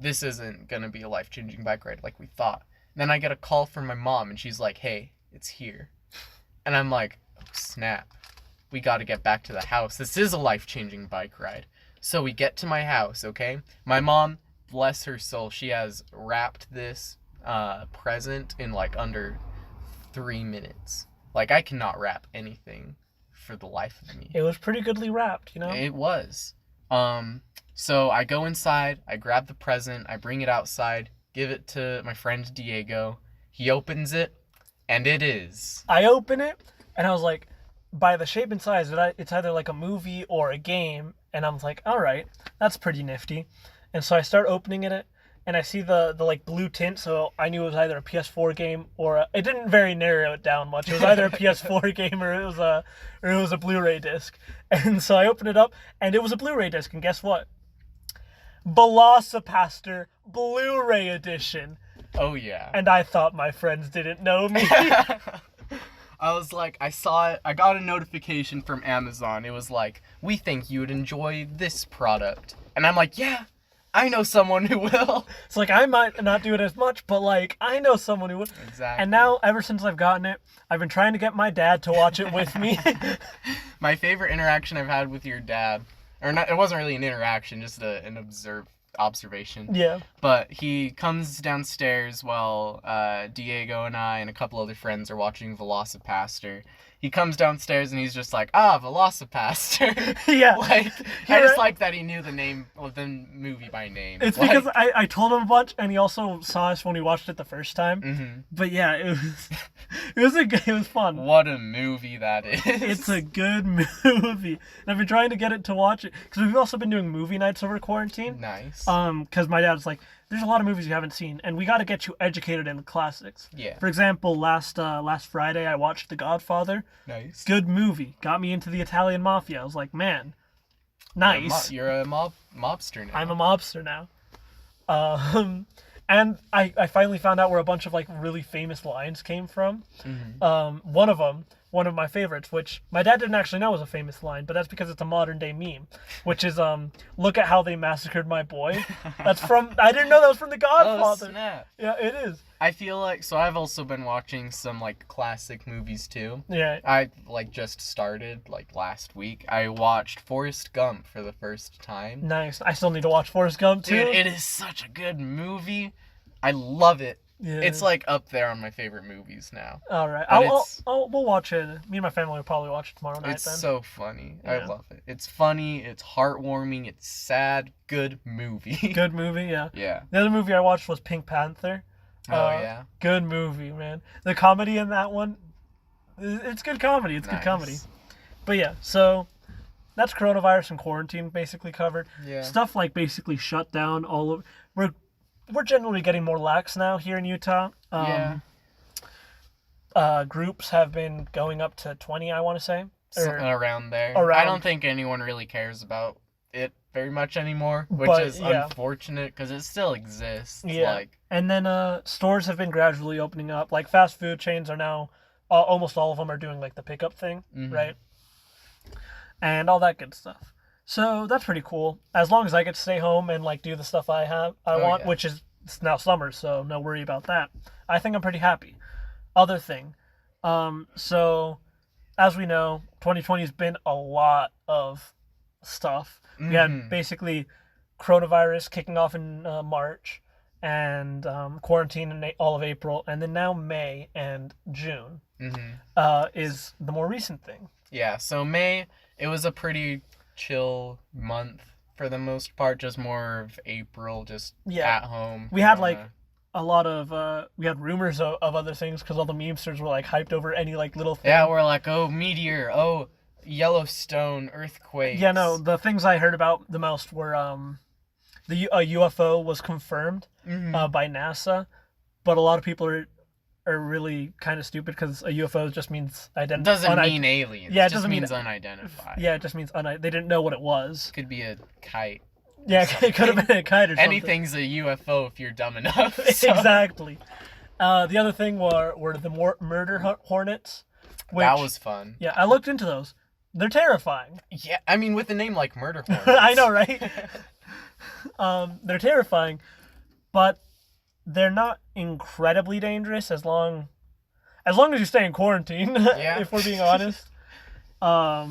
this isn't gonna be a life-changing bike ride like we thought. And then I get a call from my mom, and she's like, hey, it's here. And I'm like, oh, snap. We gotta get back to the house. This is a life-changing bike ride. So we get to my house, okay? My mom, bless her soul, she has wrapped this present in like under 3 minutes. Like, I cannot wrap anything for the life of me. It was pretty goodly wrapped, you know? It was. So I go inside, I grab the present, I bring it outside, give it to my friend Diego. He opens it, and it is. I open it, and I was like, by the shape and size, it's either like a movie or a game, and I'm like, all right, that's pretty nifty. And so I start opening it, and I see the like blue tint, so I knew it was either a PS4 game or it didn't very narrow it down much. It was either a PS4 game or it was a Blu-ray disc. And so I opened it up, and it was a Blu-ray disc, and guess what? Velocipaster Blu-ray edition. Oh yeah. And I thought my friends didn't know me. I was like, I saw it, I got a notification from Amazon. It was like, we think you would enjoy this product. And I'm like, yeah, I know someone who will. It's like, I might not do it as much, but like, I know someone who would. Exactly. And now, ever since I've gotten it, I've been trying to get my dad to watch it with me. My favorite interaction I've had with your dad, or not, it wasn't really an interaction, just an observation. Yeah. But he comes downstairs while Diego and I and a couple other friends are watching Velocipaster. He comes downstairs and he's just like, Velocipaster. Yeah. Like, I just like that he knew the name of the movie by name. It's like, because I told him a bunch, and he also saw us when we watched it the first time. Mm-hmm. But yeah, it was fun. What a movie that is. It's a good movie. And I've been trying to get it to watch it, because we've also been doing movie nights over quarantine. Nice. Because my dad's like, there's a lot of movies you haven't seen, and we got to get you educated in the classics. Yeah. For example, last Friday I watched The Godfather. Nice. Good movie. Got me into the Italian mafia. I was like, man, nice. You're a mobster now. I'm a mobster now. And I finally found out where a bunch of like really famous lines came from. Mm-hmm. One of them one of my favorites, which my dad didn't actually know was a famous line, but that's because it's a modern day meme, which is look at how they massacred my boy. That's from I didn't know that was from The Godfather. Oh, snap. Yeah, it is. I feel like, so I've also been watching some like classic movies too. Yeah. I like just started like last week. I watched Forrest Gump for the first time. Nice. I still need to watch Forrest Gump too. Dude, it is such a good movie. I love it. Yeah. It's like up there on my favorite movies now. All right. But We'll watch it. Me and my family will probably watch it tomorrow night. It's then. so funny. I Yeah. love it. It's funny. It's heartwarming. It's sad. Good movie. Good movie. Yeah. Yeah. The other movie I watched was Pink Panther. Oh yeah. Good movie, man. The comedy in that one, it's good comedy. It's good comedy. But yeah, so that's coronavirus and quarantine basically covered. Yeah. Stuff like basically shut down all of. We're generally getting more lax now here in Utah. Yeah. Groups have been going up to 20, I want to say. Around there. Around. I don't think anyone really cares about it very much anymore, which But, is yeah. unfortunate because it still exists. Yeah. Like, And then stores have been gradually opening up. Like fast food chains are now, almost all of them are doing like the pickup thing, Mhm. right? And all that good stuff. So that's pretty cool. As long as I get to stay home and like do the stuff I want, yeah. which is it's now summer, so no worry about that. I think I'm pretty happy. Other thing, so as we know, 2020 has been a lot of stuff. We had Mhm. basically coronavirus kicking off in March, and quarantine in all of April, and then now May and June is the more recent thing. Yeah, so May, it was a pretty chill month for the most part, just more of April, just Yeah. at home. We had corona. like a lot of we had rumors of other things because all the memesters were like hyped over any like little thing. Yeah, we're like, oh, meteor, oh, Yellowstone, earthquakes. Yeah, no, the things I heard about the most were a UFO was confirmed by NASA, but a lot of people are really kind of stupid because a UFO just means It doesn't mean aliens. Yeah, it it just doesn't mean- means unidentified. Yeah, it just means they didn't know what it was. Could be a kite. Yeah, it could have been a kite or something. Anything's a UFO if you're dumb enough. so- Exactly. The other thing were the murder hornets. Which, That was fun. Yeah, I looked into those. They're terrifying. Yeah, I mean, with a name like Murder Hornets. I know, right? They're terrifying, but they're not incredibly dangerous as long as you stay in quarantine. Yeah. If we're being honest.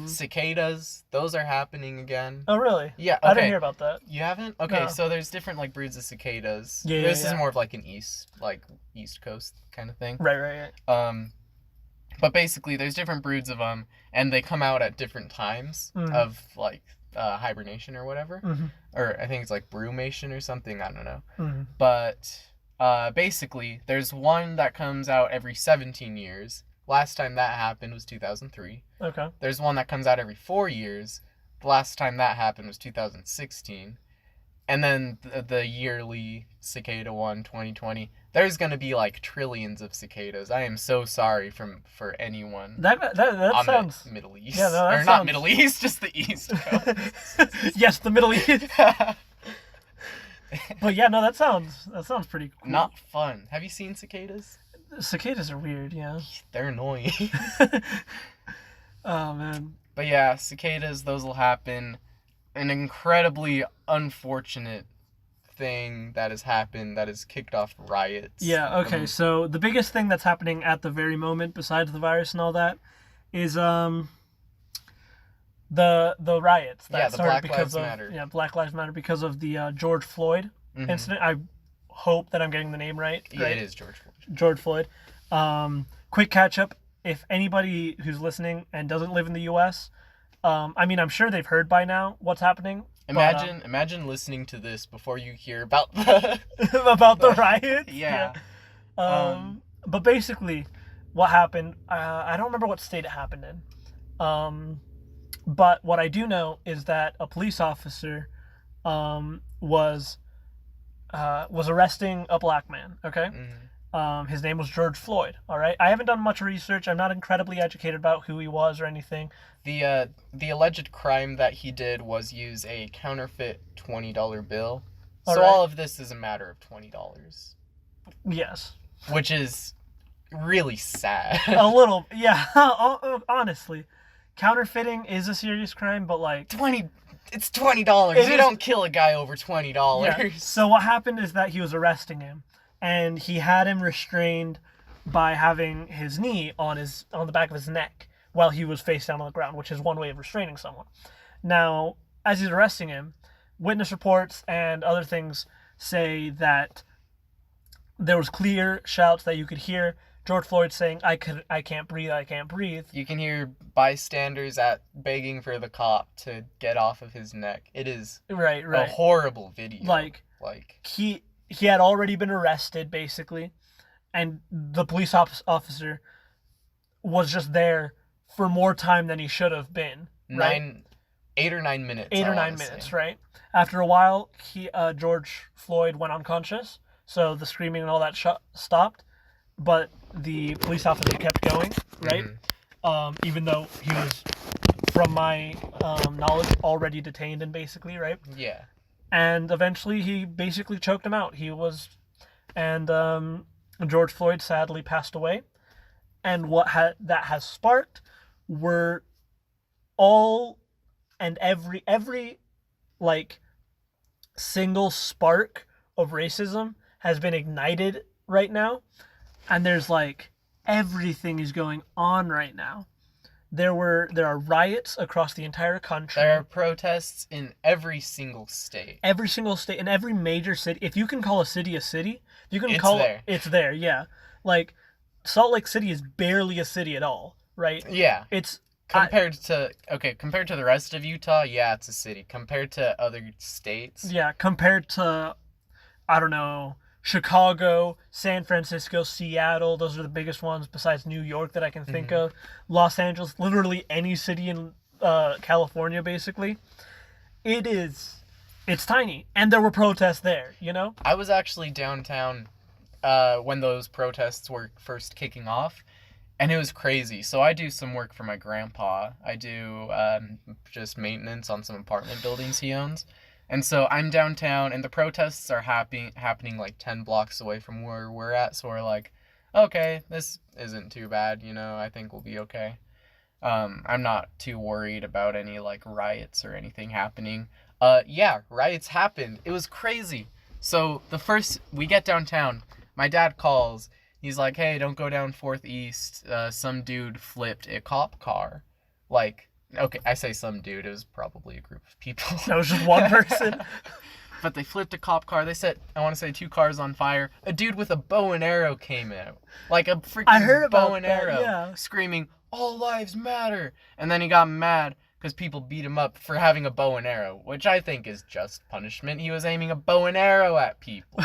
Cicadas, those are happening again. Oh really? Yeah, okay. I didn't hear about that. You haven't? Okay, No. so there's different like breeds of cicadas. Yeah, This yeah. is more of like an East Coast kind of thing. Right. But basically there's different broods of them, and they come out at different times of like hibernation or whatever. Or I think it's like brumation or something, I don't know. But basically there's one that comes out every 17 years. Last time that happened was 2003. Okay. There's one that comes out every 4 years. The last time that happened was 2016. And then the yearly cicada one, 2020. There's going to be like trillions of cicadas. I am so sorry for anyone That on sounds. the Middle East. Yeah, no, that or not sounds- Middle East, just the East Coast. Yes, the Middle East. But yeah, no, that sounds pretty cool. Not fun. Have you seen cicadas? Cicadas are weird, yeah. They're annoying. Oh man. But yeah, cicadas, those will happen. An incredibly unfortunate thing that has happened that has kicked off riots. Yeah, okay. So the biggest thing that's happening at the very moment, besides the virus and all that, is the riots that Yeah, the started Black because Lives of Matter. Black Lives Matter because of the George Floyd incident. I hope that I'm getting the name right. Yeah, it is George Floyd. George Floyd. Quick catch up. If anybody who's listening and doesn't live in the U.S., I mean, I'm sure they've heard by now what's happening. Imagine listening to this before you hear about the about the riots. Yeah. But basically, what happened? I don't remember what state it happened in. But what I do know is that a police officer was arresting a black man. Okay. His name was George Floyd. All right. I haven't done much research. I'm not incredibly educated about who he was or anything. The alleged crime that he did was use a counterfeit $20 bill. So Alright. all of this is a matter of $20, Yes. which is really sad. A little, yeah. Honestly, counterfeiting is a serious crime, but like It's $20. You don't kill a guy over $20. Yeah. So what happened is that he was arresting him, and he had him restrained by having his knee on the back of his neck while he was face down on the ground, which is one way of restraining someone. Now, as he's arresting him, witness reports and other things say that there was clear shouts that you could hear George Floyd saying, I can't breathe, I can't breathe." You can hear bystanders begging for the cop to get off of his neck. It is right. a horrible video. Like he had already been arrested, basically, and the police officer was just there for more time than he should have been. Right? 8 or 9 minutes. 8 or 9 minutes, right? After a while, George Floyd went unconscious, so the screaming and all that stopped. But the police officer kept going, right? Mm-hmm. Even though he was, from my knowledge, already detained and basically, right? Yeah. And eventually he basically choked him out. George Floyd sadly passed away. And what that has sparked were all and every like single spark of racism has been ignited right now. And there's like everything is going on right now. There are riots across the entire country. There are protests in every single state. Every single state, in every major city. If you can call a city, you can it's there, yeah. Like Salt Lake City is barely a city at all, right? Yeah. It's compared to the rest of Utah, yeah, it's a city. Compared to other states. Yeah, compared to, I don't know, Chicago, San Francisco, Seattle, those are the biggest ones besides New York that I can think of. Los Angeles, literally any city in California, basically. It's tiny. And there were protests there, you know? I was actually downtown when those protests were first kicking off, and it was crazy. So I do some work for my grandpa. I do just maintenance on some apartment buildings he owns. And so I'm downtown, and the protests are happening like 10 blocks away from where we're at. So we're like, okay, this isn't too bad, you know, I think we'll be okay. I'm not too worried about any like riots or anything happening. Yeah, riots happened. It was crazy. So we get downtown, my dad calls. He's like, hey, don't go down 4th East. Some dude flipped a cop car. Like, okay, I say some dude. It was probably a group of people. That was just one person. But they flipped a cop car. They set, I want to say, 2 cars on fire. A dude with a bow and arrow came out. Like a freaking bow and arrow. Yeah. Screaming, all lives matter. And then he got mad because people beat him up for having a bow and arrow, which I think is just punishment. He was aiming a bow and arrow at people.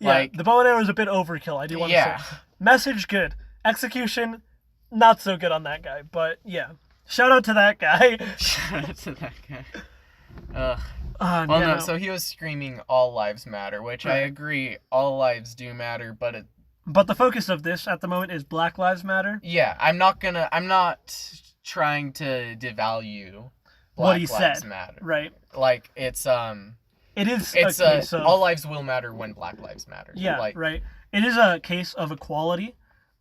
Yeah, like, the bow and arrow is a bit overkill, I do want to say. Message, good. Execution, not so good on that guy. But, yeah. Shout out to that guy. Shout out to that guy. No, so he was screaming all lives matter, which right. I agree, all lives do matter, but the focus of this at the moment is Black Lives Matter. Yeah, I'm not trying to devalue Black Lives Matter. Right. Like, it's all lives will matter when Black Lives matter. Yeah, like, right. It is a case of equality.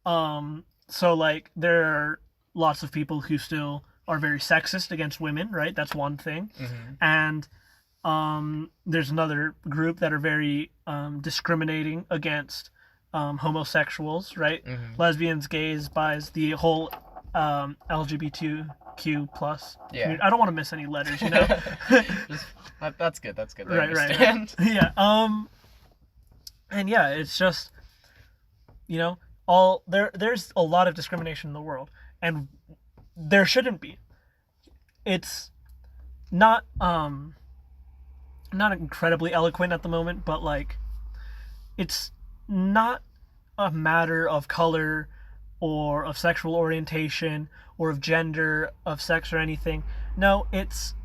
So, like, there are lots of people who still are very sexist against women, right? That's one thing. And there's another group that are very discriminating against homosexuals, right? Lesbians, gays, bis, the whole LGBTQ plus. Yeah. I don't want to miss any letters, you know? That's good. Right. Yeah. And yeah, it's just, you know, there's a lot of discrimination in the world, and there shouldn't be. It's not incredibly eloquent at the moment, but like, it's not a matter of color or of sexual orientation or of gender, of sex or anything. No, it's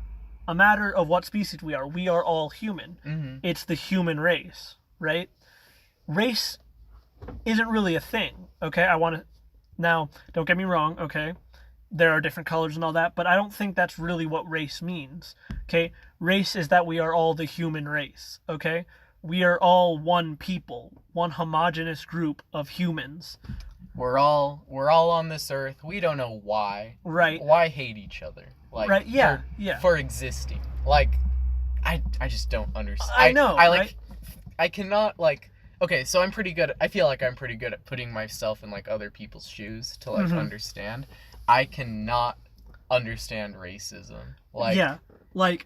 a matter of what species we are. We are all human. It's the human race, right? Race isn't really a thing, okay? Now, don't get me wrong, okay? There are different colors and all that, but I don't think that's really what race means, okay? Race is that we are all the human race, okay? We are all one people, one homogeneous group of humans. we're all on this earth. We don't know why. Right. Why hate each other? Like, Right. Yeah. Yeah. For existing. Like, I just don't understand. I know. I like. Right? I cannot like. Okay, so I'm pretty good. I feel like I'm pretty good at putting myself in like other people's shoes to like understand. I cannot understand racism. Like, yeah. Like,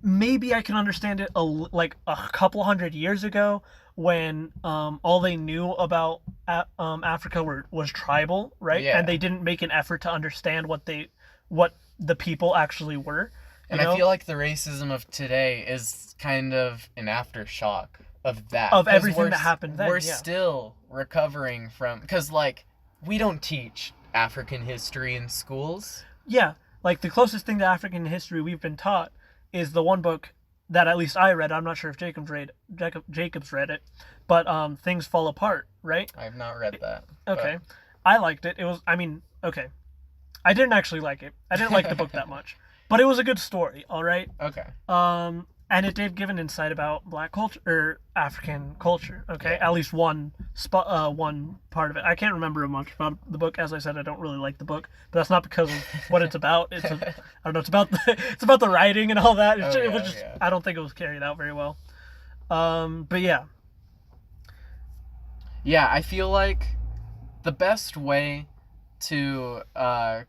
maybe I can understand it like a couple hundred years ago when all they knew about Africa was tribal, right? Yeah. And they didn't make an effort to understand what the people actually were. And I feel like the racism of today is kind of an aftershock of that. Of everything that happened then. We're still recovering from, because like we don't teach African history in schools. Yeah, like the closest thing to African history we've been taught is the one book that at least I read. I'm not sure if Jacob's read it, but Things Fall Apart, right? I've not read that. Okay, I liked it. It was, I mean, okay, I didn't actually like it. I didn't like the book that much, but it was a good story. All right. Okay. And it did give an insight about Black culture or African culture. Okay, at least one part of it. I can't remember much about the book. As I said, I don't really like the book, but that's not because of what it's about. I don't know. It's about the writing and all that. It was just I don't think it was carried out very well. But yeah. Yeah, I feel like the best way to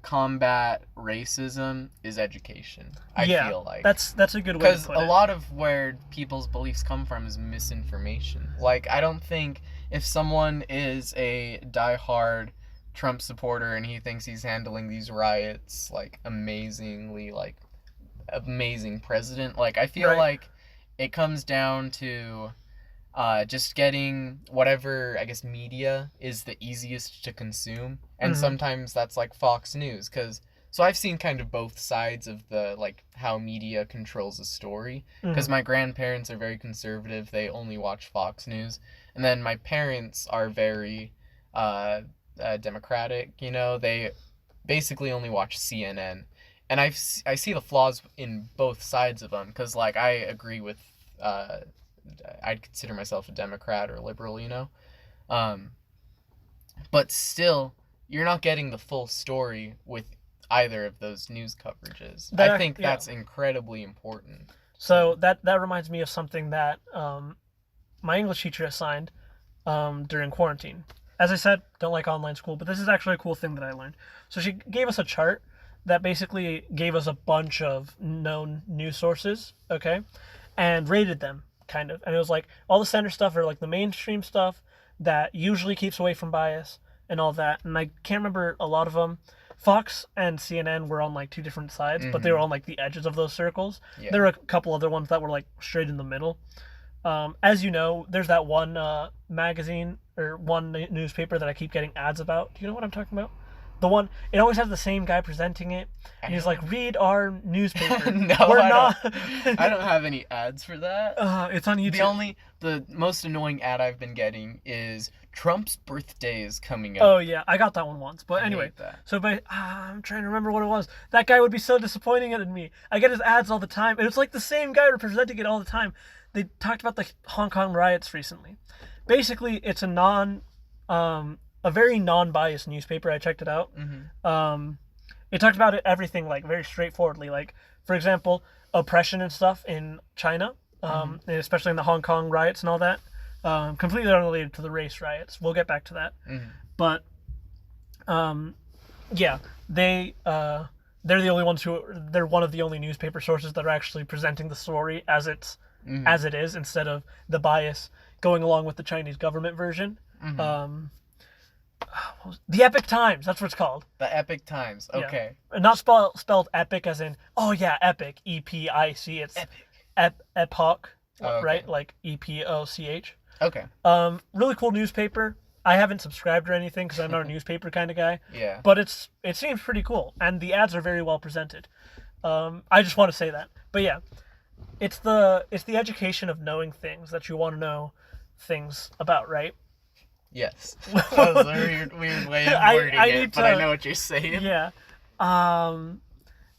combat racism is education. I feel like that's a good way to because put a it. lot of where people's beliefs come from is misinformation. Like, I don't think if someone is a diehard Trump supporter and he thinks he's handling these riots like amazingly, like amazing president, like I feel like it comes down to just getting whatever, I guess, media is the easiest to consume. And sometimes that's like Fox News. So I've seen kind of both sides of the, like, how media controls a story. Because my grandparents are very conservative. They only watch Fox News. And then my parents are very democratic, you know. They basically only watch CNN. And I see the flaws in both sides of them. Because, like, I agree with... I'd consider myself a Democrat or liberal, you know? But still, you're not getting the full story with either of those news coverages. I think that's incredibly important. So that reminds me of something that my English teacher assigned during quarantine. As I said, don't like online school, but this is actually a cool thing that I learned. So she gave us a chart that basically gave us a bunch of known news sources, okay, and rated them. Kind of, and it was like all the center stuff are like the mainstream stuff that usually keeps away from bias and all that, and I can't remember a lot of them. Fox and CNN were on like two different sides, but they were on like the edges of those circles. There were a couple other ones that were like straight in the middle. As you know, there's that one magazine or one newspaper that I keep getting ads about. Do you know what I'm talking about? The one, it always has the same guy presenting it, and he's like, "Read our newspaper." No, I don't have any ads for that. It's on YouTube. The most annoying ad I've been getting is Trump's birthday is coming up. Oh yeah, I got that one once. But anyway, so I'm trying to remember what it was. That guy would be so disappointing in me. I get his ads all the time, and it's like the same guy representing it all the time. They talked about the Hong Kong riots recently. Basically, it's a very non-biased newspaper. I checked it out. It talked about everything like very straightforwardly. Like, for example, oppression and stuff in China, and especially in the Hong Kong riots and all that. Completely unrelated to the race riots. We'll get back to that. But yeah, they're the only ones they're one of the only newspaper sources that are actually presenting the story as it is, instead of the bias going along with the Chinese government version. The Epic Times, that's what it's called. The Epic Times, okay. Yeah. Not spelled epic as in, oh yeah, epic, E-P-I-C, it's epic. Epoch, right? Like E-P-O-C-H. Okay. Really cool newspaper. I haven't subscribed or anything because I'm not a newspaper kind of guy. Yeah. But it seems pretty cool, and the ads are very well presented. I just want to say that. But yeah, it's the education of knowing things that you want to know things about, right? Yes. That was a weird way of wording it, but I know what you're saying. Yeah.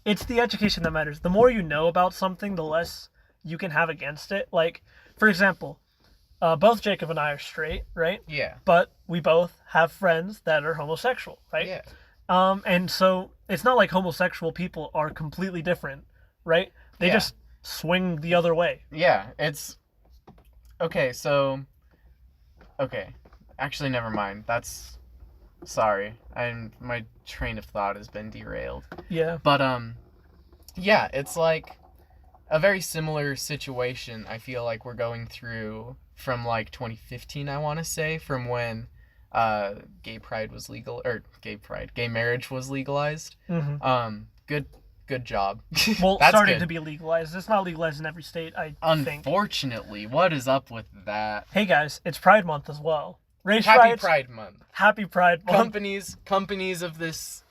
It's the education that matters. The more you know about something, the less you can have against it. Like, for example, both Jacob and I are straight, right? Yeah. But we both have friends that are homosexual, right? Yeah. And so it's not like homosexual people are completely different, right? They Yeah. just swing the other way. Yeah. It's okay. So okay, actually, never mind. That's sorry. My train of thought has been derailed. Yeah. But yeah, it's like a very similar situation. I feel like we're going through from like 2015. I want to say from when gay pride was legal, or gay marriage was legalized. Mm-hmm. Good job. Well, That's starting good. to be legalized. It's not legalized in every state, I think. Unfortunately, what is up with that? Hey guys, it's Pride Month as well. Race Happy riots, Pride Month. Happy Pride Month. Companies of this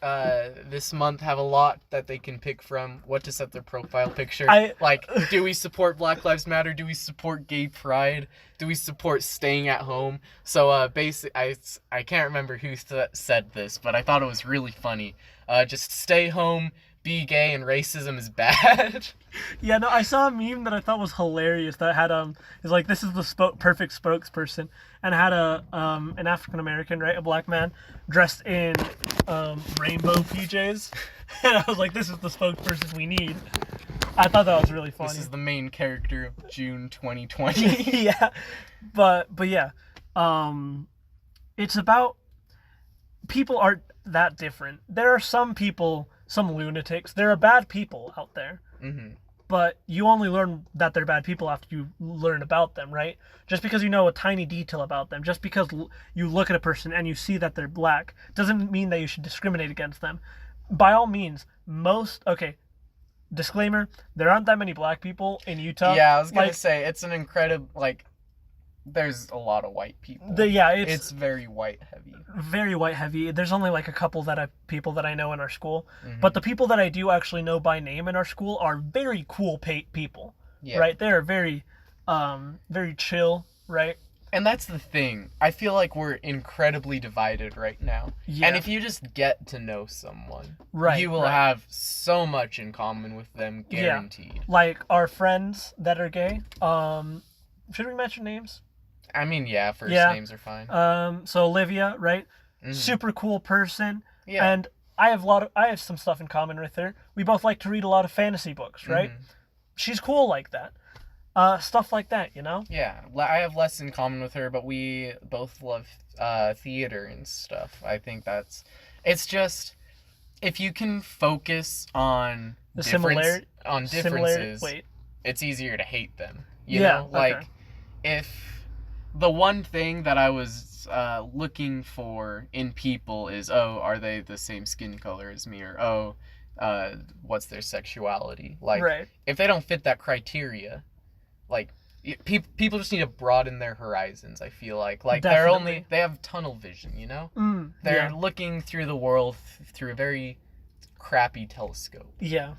month have a lot that they can pick from. What to set their profile picture. Like, do we support Black Lives Matter? Do we support gay pride? Do we support staying at home? So I can't remember who said this, but I thought it was really funny. Just stay home, be gay, and racism is bad. Yeah, no, I saw a meme that I thought was hilarious that had is like, this is the perfect spokesperson, and had an African American, right, a black man dressed in rainbow PJs, and I was like, this is the spokesperson we need. I thought that was really funny. This is the main character of June 2020. Yeah, but yeah, it's about people aren't that different. There are some people, some lunatics. There are bad people out there. Mm-hmm. But you only learn that they're bad people after you learn about them, right? Just because you know a tiny detail about them, just because you look at a person and you see that they're black, doesn't mean that you should discriminate against them. By all means, disclaimer, there aren't that many black people in Utah. Yeah, I was gonna say, it's an incredible, there's a lot of white people. It's very white heavy. Very white heavy. There's only like a couple people that I know in our school, Mm-hmm. but the people that I do actually know by name in our school are very cool people. Yeah. Right? They're very, very chill, right? And that's the thing. I feel like we're incredibly divided right now. Yeah. And if you just get to know someone, Right, you will right. have so much in common with them, guaranteed. Yeah. Like our friends that are gay. Should we mention names? I mean, yeah, first Yeah. names are fine. So Olivia, right? Mhm. Super cool person. Yeah. And I have some stuff in common with her. We both like to read a lot of fantasy books, right? Mhm. She's cool like that. Stuff like that, you know? Yeah, I have less in common with her, but we both love theater and stuff. I think it's just, if you can focus on differences, it's easier to hate them. You know? Like, okay. if the one thing that I was looking for in people is, oh, are they the same skin color as me, or what's their sexuality? Like, Right. if they don't fit that criteria, like, people just need to broaden their horizons. I feel like Definitely. they have tunnel vision, you know. Yeah. They're looking through the world through a very crappy telescope. Yeah,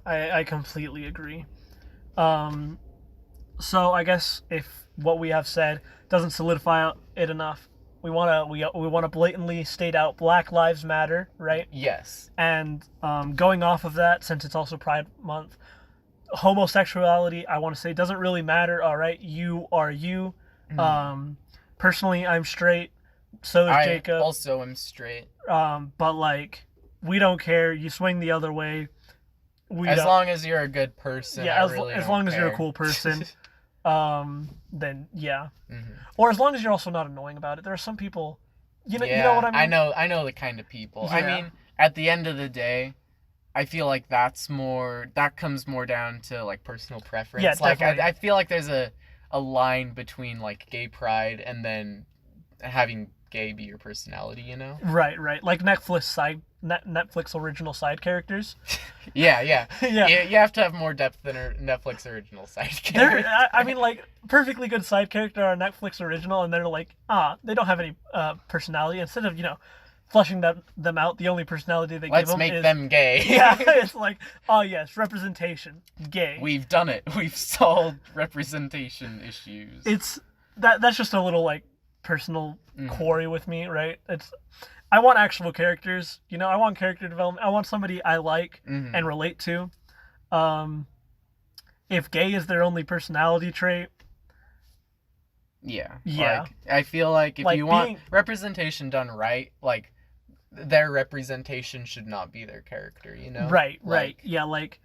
I completely agree. So I guess if what we have said doesn't solidify it enough, we wanna blatantly state out Black Lives Matter, right? Yes. And going off of that, since it's also Pride Month, homosexuality, I want to say, doesn't really matter. All right, you are you. Personally, I'm straight. So is Jacob. I also am straight. But like, we don't care. You swing the other way. As long as you're a good person. Yeah, as long as you're a cool person. Then yeah. Mm-hmm. Or as long as you're also not annoying about it. There are some people, you know what I mean? I know the kind of people. Yeah. I mean, at the end of the day, I feel like that comes more down to like personal preference. Yeah, like definitely. I feel like there's a line between like gay pride and then having gay be your personality, you know? Right. Like Netflix original side characters. Yeah. Yeah. You have to have more depth than a Netflix original side character. I mean, like, perfectly good side character on Netflix original, and they're like, they don't have any personality. Instead of, flushing them out, the only personality they give them Let's make is, them gay. Yeah, it's like, oh yes, representation, gay. We've done it. We've solved representation issues. It's that's just a little like personal quarry with me, right? I want actual characters, I want character development. I want somebody I like and relate to. If gay is their only personality trait, Yeah. Yeah. Like, I feel like if Like, you want representation done right, like, their representation should not be their character, you know? Right, right. Like, Yeah, like,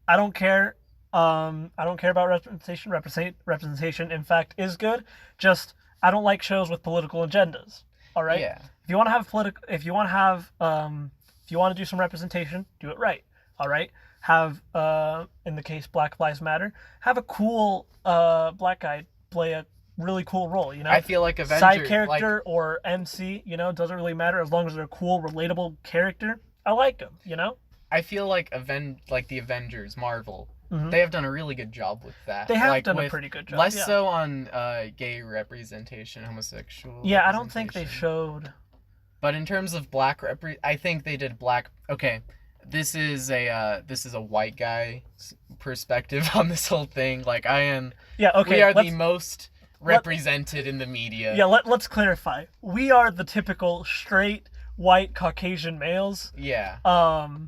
I don't care. I don't care about representation. Representation, in fact, is good. Just I don't like shows with political agendas. All right. yeah. If you want to have if you want to do some representation, do it right. All right. Have in the case Black Lives Matter, have a cool black guy play a really cool role. You know. I feel like side character or MC. You know, doesn't really matter as long as they're a cool, relatable character. I like them. You know. I feel like the Avengers, Marvel, Mm-hmm. they have done a really good job with that. They have like, done a pretty good job. Less yeah. so on gay representation, homosexual. Yeah, I don't think they showed. But in terms of black I think they did black. Okay, this is a white guy perspective on this whole thing. Like I am. Yeah. Okay. We are the most represented in the media. Yeah. Let's clarify. We are the typical straight white Caucasian males. Yeah. But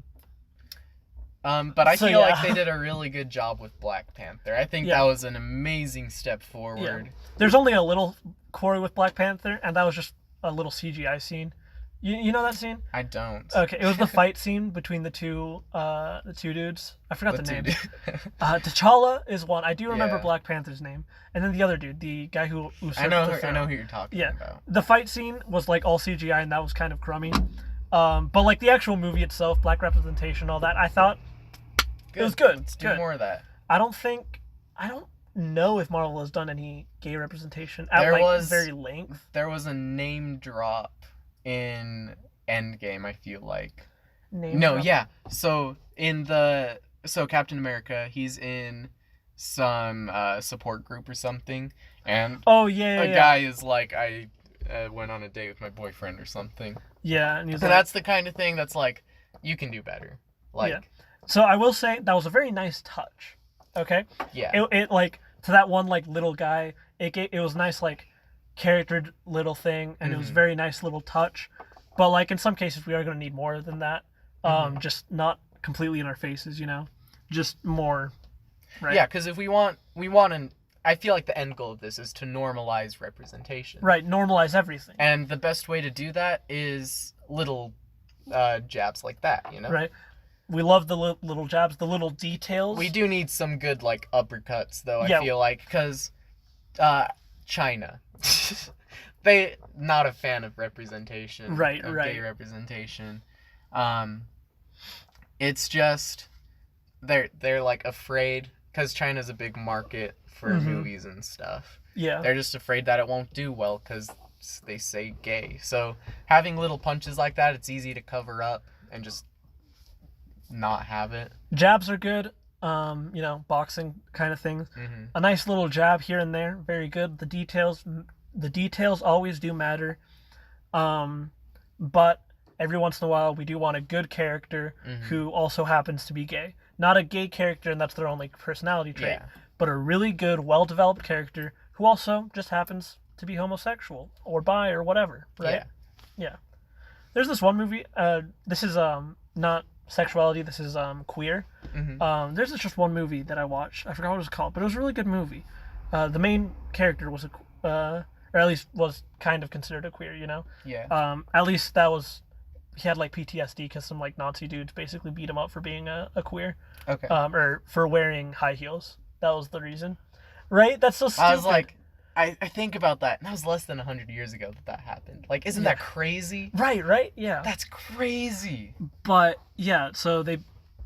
I feel like they did a really good job with Black Panther. I think that was an amazing step forward. Yeah. There's only a little quarry with Black Panther, and that was just a little CGI scene. You know that scene? I don't. Okay, it was the fight scene between the two dudes. I forgot the name. T'Challa is one. I do remember Black Panther's name, and then the other dude, the guy who I know who you're talking about. The fight scene was like all CGI, and that was kind of crummy. But like the actual movie itself, black representation, all that, I thought it was good. Let's do more of that. I don't know if Marvel has done any gay representation at very length. There was a name drop in Endgame, I feel like. So Captain America, he's in some support group or something, and a guy is like, I went on a date with my boyfriend or something. Yeah, and that's the kind of thing that's like, you can do better. Like, so I will say that was a very nice touch. Okay. Yeah. It like to that one like little guy. It was nice like character little thing, and it was very nice little touch. But like in some cases, we are going to need more than that. Just not completely in our faces, you know, just more. Right. Yeah, because if we want I feel like the end goal of this is to normalize representation. Right, normalize everything. And the best way to do that is little jabs like that, you know? Right. We love the little jabs, the little details. We do need some good, like, uppercuts, though, I feel like, because China. They not a fan of representation. Right. Gay representation. It's just, they're like, afraid, because China's a big market for movies and stuff. Yeah. They're just afraid that it won't do well because they say gay. So having little punches like that, it's easy to cover up and just not have it. Jabs are good. You know, boxing kind of things. A nice little jab here and there, very good. The details always do matter. But every once in a while, we do want a good character who also happens to be gay. Not a gay character and that's their only personality trait, but a really good, well-developed character who also just happens to be homosexual or bi or whatever, right? Yeah. There's this one movie. This is not sexuality. This is queer. There's just one movie that I watched. I forgot what it was called, but it was a really good movie. The main character was or at least was kind of considered a queer, you know? Yeah. At least he had like PTSD because some like Nazi dudes basically beat him up for being a queer. Okay. Or for wearing high heels. That was the reason. Right? That's so stupid. I was like, I think about that, and that was less than 100 years ago that happened. Like, isn't that crazy? Right? Yeah. That's crazy. But, yeah, so they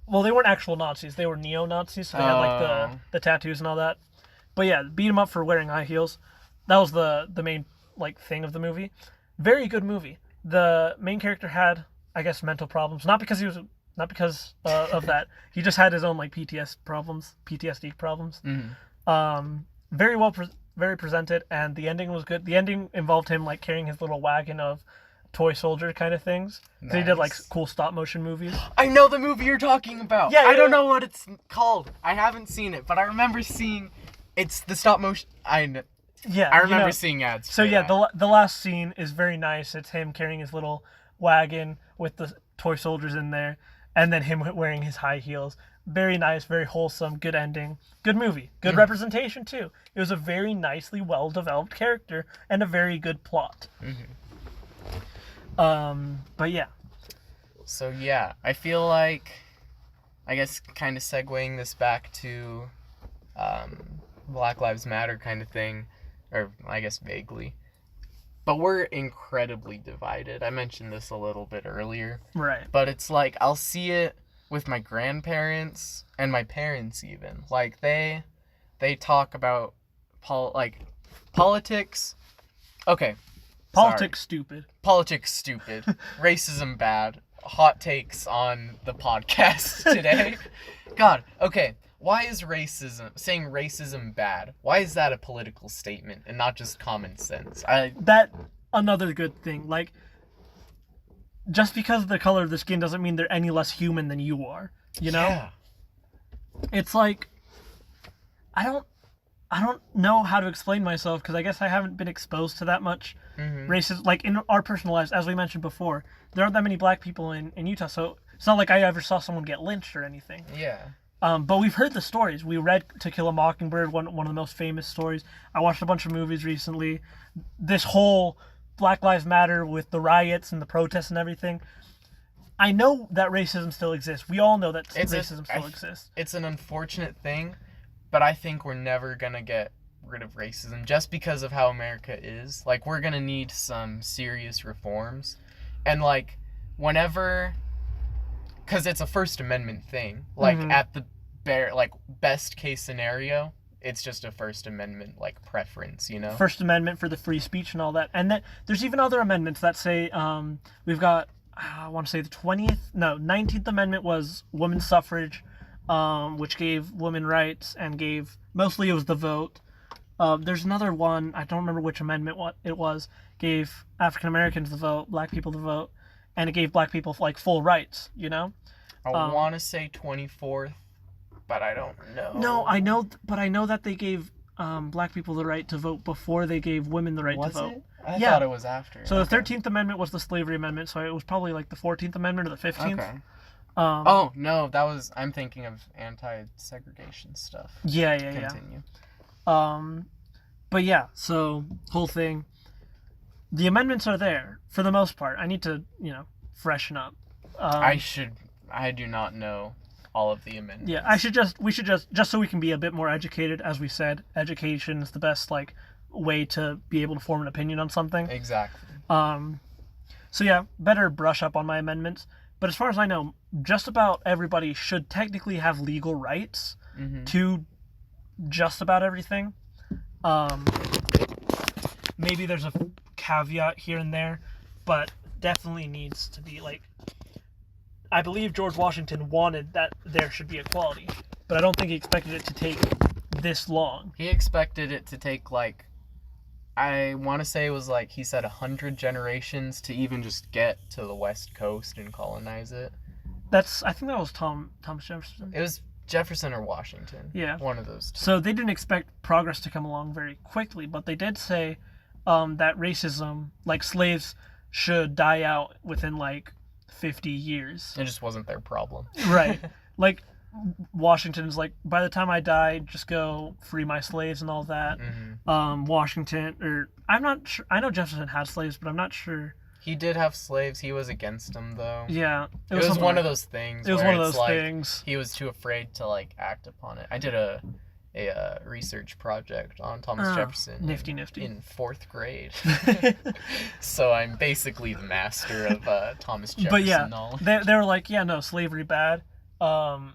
weren't actual Nazis. They were neo-Nazis, so they had, like, the tattoos and all that. But, yeah, beat him up for wearing high heels. That was the main, like, thing of the movie. Very good movie. The main character had, I guess, mental problems. Not because of that. He just had his own, like, PTSD problems. Very well very presented, and the ending was good. The ending involved him like carrying his little wagon of toy soldier kind of things. Nice. He did like cool stop motion movies. I know the movie you're talking about. Yeah, I don't know what it's called. I haven't seen it, but I remember seeing it's the stop motion. I remember seeing ads. So yeah, the last scene is very nice. It's him carrying his little wagon with the toy soldiers in there, and then him wearing his high heels. very nice, very wholesome, good ending, good movie, good representation too. It was a very nicely well-developed character and a very good plot. But yeah. So yeah, I feel like, I guess, kind of segueing this back to Black Lives Matter kind of thing, or I guess vaguely. But we're incredibly divided. I mentioned this a little bit earlier. Right. But it's like, I'll see it with my grandparents and my parents even. Like, they talk about politics. Okay. Politics stupid. Politics stupid. Racism bad. Hot takes on the podcast today. God, okay. Why is saying racism bad? Why is that a political statement and not just common sense? That another good thing. Like, just because of the color of the skin doesn't mean they're any less human than you are. You know? Yeah. It's like, I don't know how to explain myself, because I guess I haven't been exposed to that much racism. Like, in our personal lives, as we mentioned before, there aren't that many black people in Utah, so it's not like I ever saw someone get lynched or anything. Yeah. But we've heard the stories. We read To Kill a Mockingbird, one of the most famous stories. I watched a bunch of movies recently. This whole Black Lives Matter with the riots and the protests and everything. I know that racism still exists. We all know that racism still exists. It's an unfortunate thing, but I think we're never going to get rid of racism just because of how America is. Like, we're going to need some serious reforms. And, like, whenever... Because it's a First Amendment thing. Like, at the best case scenario, it's just a First Amendment, like, preference, you know? First Amendment for the free speech and all that. And then there's even other amendments that say, we've got, I want to say the 19th Amendment was women's suffrage, which gave women rights and mostly it was the vote. There's another one, I don't remember which amendment it was, gave African Americans the vote, black people the vote, and it gave black people, like, full rights, you know? I want to say 24th, but I don't know. No, I know that they gave black people the right to vote before they gave women the right to vote. It? I thought it was after. So the 13th Amendment was the Slavery Amendment, so it was probably like the 14th Amendment or the 15th. Okay. No, I'm thinking of anti-segregation stuff. Yeah. Continue. But yeah, so whole thing. The amendments are there for the most part. I need to, freshen up. I do not know all of the amendments. Yeah, we should just so we can be a bit more educated, as we said, education is the best, like, way to be able to form an opinion on something. Exactly. So yeah, better brush up on my amendments. But as far as I know, just about everybody should technically have legal rights to just about everything. Maybe there's a caveat here and there, but definitely needs to be, like, I believe George Washington wanted that there should be equality, but I don't think he expected it to take this long. He expected it to take, like, I want to say it was, like, he said 100 generations to even just get to the West Coast and colonize it. I think that was Thomas Jefferson. It was Jefferson or Washington. Yeah. One of those two. So they didn't expect progress to come along very quickly, but they did say that racism, like, slaves should die out within, like, 50 years. It just wasn't their problem. Right. Like, Washington's like, by the time I die, just go free my slaves and all that. Washington, or I'm not sure. I know Jefferson had slaves, but I'm not sure. He did have slaves. He was against them, though. Yeah. It was one of those things. It was one of those things. He was too afraid to, like, act upon it. I did a research project on Thomas Jefferson. Nifty. In 4th grade. So I'm basically the master of Thomas Jefferson knowledge. They were like, yeah, no, slavery bad. Not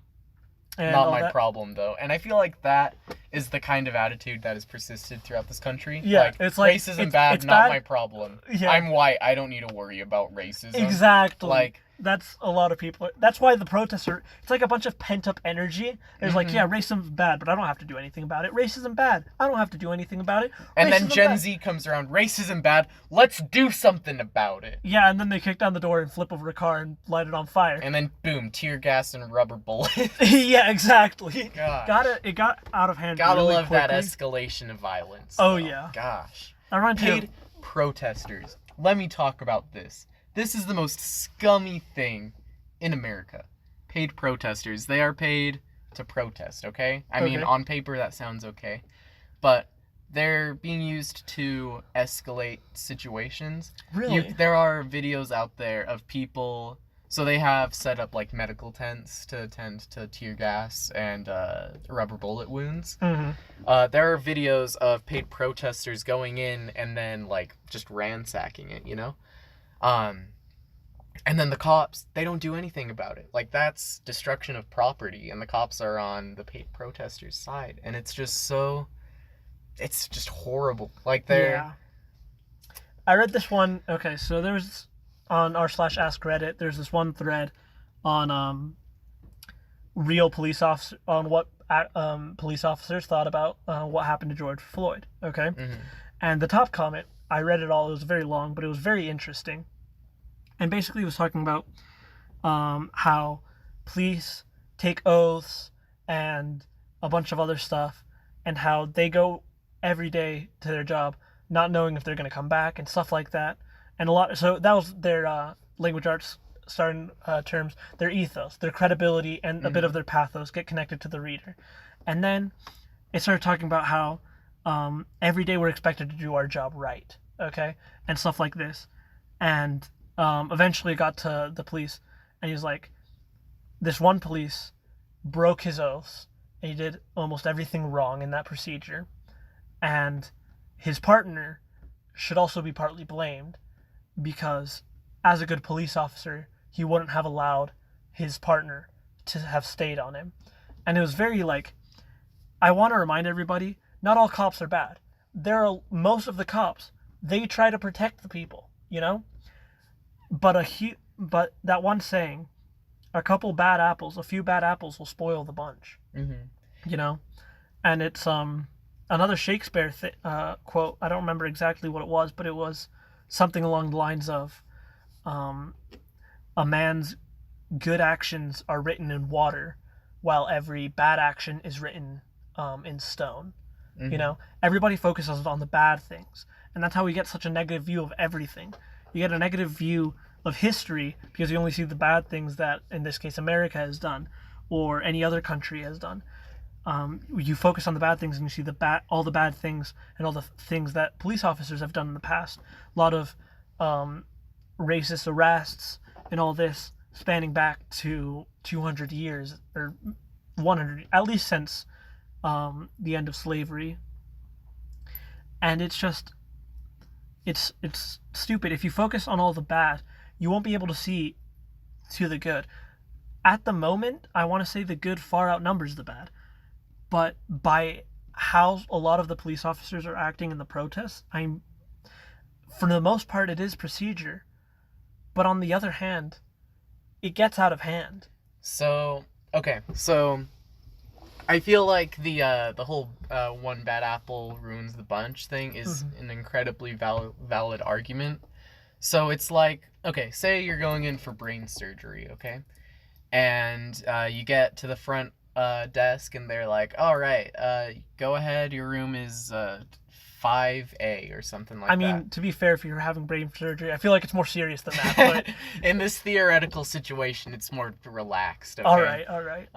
my problem, though. And I feel like that is the kind of attitude that has persisted throughout this country. Yeah, it's like, racism bad, not my problem. Yeah. I'm white, I don't need to worry about racism. Exactly. Like, that's a lot of people. That's why the protests are, it's like a bunch of pent-up energy. It's like, yeah, racism's bad, but I don't have to do anything about it. Racism bad, I don't have to do anything about it. And then Gen Z comes around, racism bad, let's do something about it. Yeah, and then they kick down the door and flip over a car and light it on fire. And then, boom, tear gas and rubber bullets. Yeah, exactly. Gosh. It got out of hand Gotta really love quickly. that escalation of violence. Oh, though. yeah. Gosh. Paid protesters. Let me talk about this. This is the most scummy thing in America. paid protesters. They are paid to protest, okay? I mean, Okay. on paper that sounds okay. But they're being used to escalate situations. Really? There are videos out there of people. So they have set up like medical tents to attend to tear gas and rubber bullet wounds. Mm-hmm. There are videos of paid protesters going in and then like just ransacking it, you know? And then the cops, they don't do anything about it. Like, that's destruction of property, and the cops are on the paid protesters' side. And it's just horrible. Like, Yeah. I read this one. Okay, so there's on r/ask Reddit. There's this one thread on real police officer on what police officers thought about what happened to George Floyd. Okay, and the top comment, I read it all. It was very long, but it was very interesting. And basically, it was talking about how police take oaths and a bunch of other stuff, and how they go every day to their job not knowing if they're going to come back and stuff like that. And a lot. So that was their language arts starting terms, their ethos, their credibility, and a bit of their pathos get connected to the reader. And then it started talking about how every day we're expected to do our job right, okay, and stuff like this. And eventually it got to the police, and he was like, this one police broke his oaths, and he did almost everything wrong in that procedure, and his partner should also be partly blamed, because as a good police officer, he wouldn't have allowed his partner to have stayed on him. And it was very like, I want to remind everybody, not all cops are bad. Most of the cops, they try to protect the people, you know? But that one saying, a few bad apples will spoil the bunch. You know? And it's another Shakespeare quote. I don't remember exactly what it was, but it was something along the lines of, a man's good actions are written in water, while every bad action is written in stone. You know, everybody focuses on the bad things, and that's how we get such a negative view of everything. You get a negative view of history because you only see the bad things that, in this case, America has done, or any other country has done. You focus on the bad things, and you see all the bad things and all the things that police officers have done in the past. A lot of racist arrests and all this spanning back to 200 years or 100, at least since the end of slavery. And it's just, it's stupid. If you focus on all the bad, you won't be able to see to the good. At the moment, I want to say the good far outnumbers the bad. But by how a lot of the police officers are acting in the protests, for the most part, it is procedure. But on the other hand, it gets out of hand. So I feel like the whole one bad apple ruins the bunch thing is an incredibly valid argument. So it's like, okay, say you're going in for brain surgery, okay? And you get to the front desk, and they're like, all right, go ahead, your room is 5A or something like that. I mean, to be fair, if you're having brain surgery, I feel like it's more serious than that. But in this theoretical situation, it's more relaxed, okay? All right.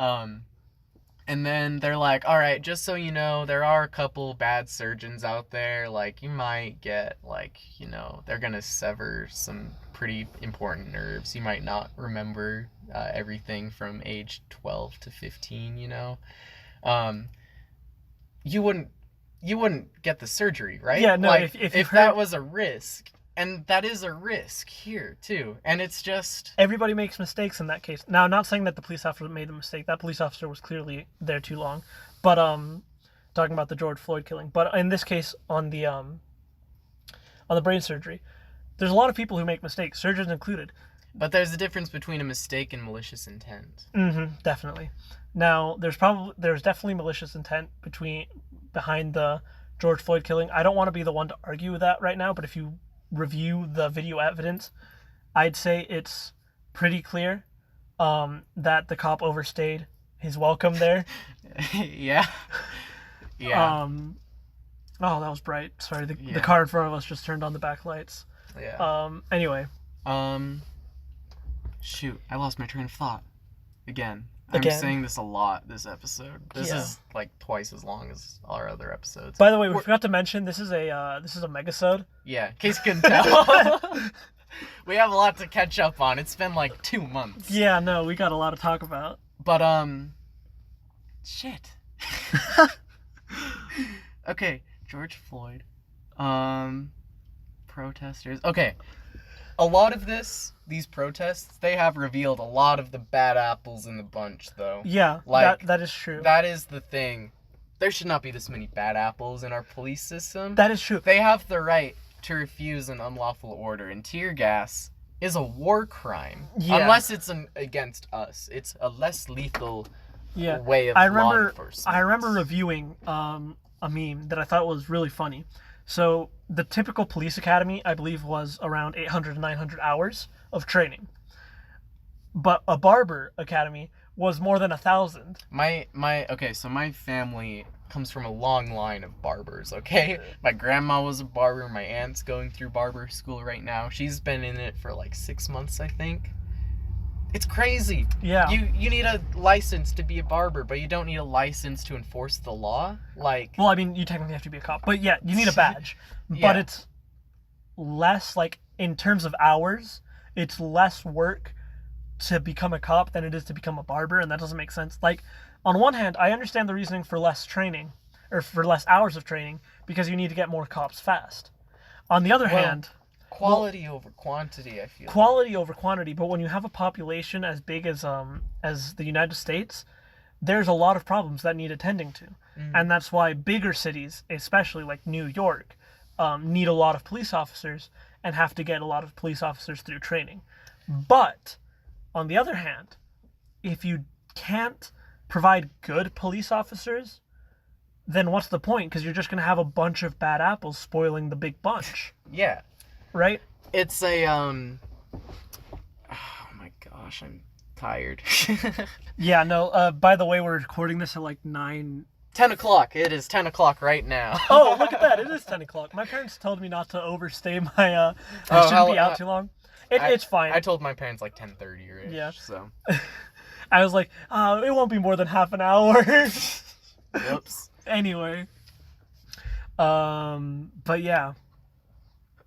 And then they're like, all right, just so you know, there are a couple bad surgeons out there. Like, you might get, like, you know, they're going to sever some pretty important nerves. You might not remember everything from age 12 to 15, you know. You wouldn't get the surgery, right? Yeah, no, like, if that was a risk. And that is a risk here, too. And it's just... Everybody makes mistakes in that case. Now, I'm not saying that the police officer made a mistake. That police officer was clearly there too long. But, talking about the George Floyd killing. But in this case, on the brain surgery, there's a lot of people who make mistakes, surgeons included. But there's a difference between a mistake and malicious intent. Definitely. Now, there's definitely malicious intent behind the George Floyd killing. I don't want to be the one to argue with that right now, but if you review the video evidence, I'd say it's pretty clear that the cop overstayed his welcome there. Yeah. Oh, that was bright. Sorry, the car in front of us just turned on the backlights. Yeah. Anyway. Shoot, I lost my train of thought. Again. I'm Again. saying this a lot this episode. This Yeah. is like twice as long as our other episodes. By the way, we forgot to mention this is a megasode. Yeah, in case you couldn't tell. We have a lot to catch up on. It's been like 2 months. Yeah, no, we got a lot to talk about. But shit. Okay, George Floyd. Protesters. Okay. A lot of these protests, they have revealed a lot of the bad apples in the bunch, though. Yeah, Like, that is true. That is the thing. There should not be this many bad apples in our police system. That is true. They have the right to refuse an unlawful order, and tear gas is a war crime. Yeah. Unless it's against us. It's a less lethal way of I law remember enforcement. I remember reviewing a meme that I thought was really funny. So the typical police academy, I believe, was around 800 to 900 hours of training. But a barber academy was more than 1,000. So my family comes from a long line of barbers, okay? My grandma was a barber, my aunt's going through barber school right now. She's been in it for like 6 months, I think. It's crazy. Yeah. You need a license to be a barber, but you don't need a license to enforce the law. Like, Well, I mean, you technically have to be a cop, but yeah, you need a badge. Yeah. But it's less, like, in terms of hours, it's less work to become a cop than it is to become a barber, and that doesn't make sense. Like, on one hand, I understand the reasoning for less training, or for less hours of training, because you need to get more cops fast. On the other hand, quality over quantity, I feel. quality over quantity, but when you have a population as big as the United States, there's a lot of problems that need attending to. And that's why bigger cities, especially like New York, need a lot of police officers and have to get a lot of police officers through training. But on the other hand, if you can't provide good police officers, then what's the point? Because you're just going to have a bunch of bad apples spoiling the big bunch. Yeah. Right? It's a, oh my gosh, I'm tired. Yeah, no, by the way, we're recording this at like 9... 10 o'clock. It is 10 o'clock right now. Oh, look at that. It is 10 o'clock. My parents told me not to overstay my, I shouldn't be out too long. It's fine. I told my parents like 10:30 or Yeah. so. I was like, it won't be more than half an hour. Whoops. Anyway. But yeah.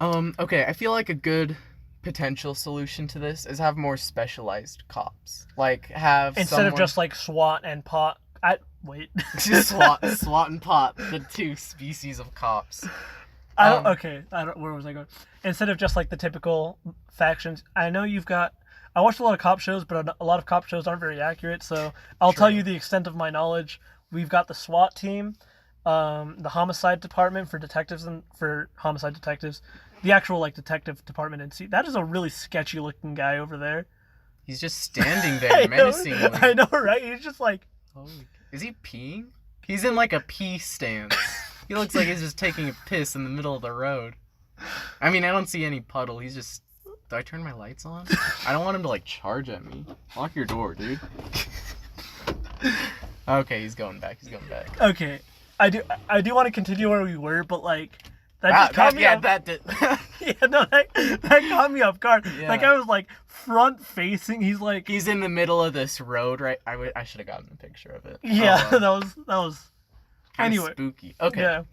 Okay, I feel like a good potential solution to this is have more specialized cops. Like, have Instead of just like SWAT and POT. Wait. SWAT and POT, the two species of cops. Where was I going? Instead of just like the typical factions, I know I watched a lot of cop shows, but a lot of cop shows aren't very accurate, so I'll tell you the extent of my knowledge. We've got the SWAT team, the homicide department for detectives and for homicide detectives, the actual like detective department and see that is a really sketchy looking guy over there. He's just standing there menacingly. I know, right? He's just like, holy, is he peeing? He's in like a pee stance. He looks like he's just taking a piss in the middle of the road. I mean, I don't see any puddle. He's just... Do I turn my lights on? I don't want him to, like, charge at me. Lock your door, dude. Okay, he's going back. okay, I do want to continue where we were, but like that caught me off. That did. Yeah, no, that caught me off guard. Yeah. Like I was like front facing. He's in the middle of this road, right? I should have gotten a picture of it. Yeah, that was. Kinda Anyway, spooky. Okay.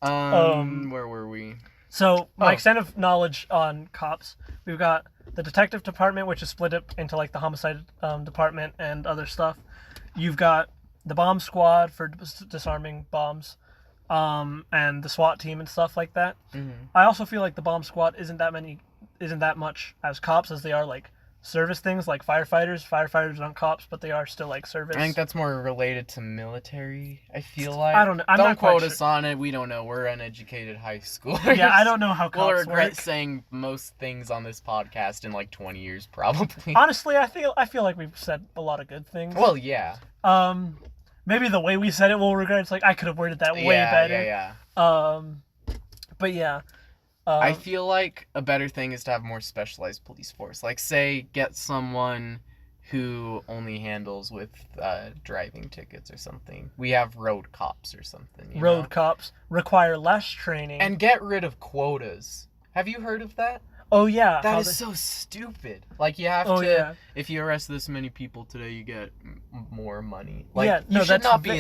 Yeah. Where were we? So my extent of knowledge on cops, we've got the detective department, which is split up into like the homicide department and other stuff. You've got the bomb squad for disarming bombs, and the SWAT team and stuff like that. Mm-hmm. I also feel like the bomb squad isn't that much as cops as they are like service things, like firefighters. Firefighters aren't cops, but they are still like service. I think that's more related to military, I feel like. I don't know. Don't quote us on it. We don't know. We're uneducated high schoolers. Yeah, I don't know how cops We'll regret work. saying most things on this podcast in like 20 years, probably. Honestly, I feel like we've said a lot of good things. Well, yeah. Maybe the way we said it we'll regret. It's like I could have worded that way better. Yeah. But yeah. I feel like a better thing is to have more specialized police force. Like, say, get someone who only handles with driving tickets or something. We have road cops or something. Road cops require less training. And get rid of quotas. Have you heard of that? Oh yeah. That is so stupid. Like, you have to, yeah. if you arrest this many people today, you get more money. Like, Yeah, no, you should that's not be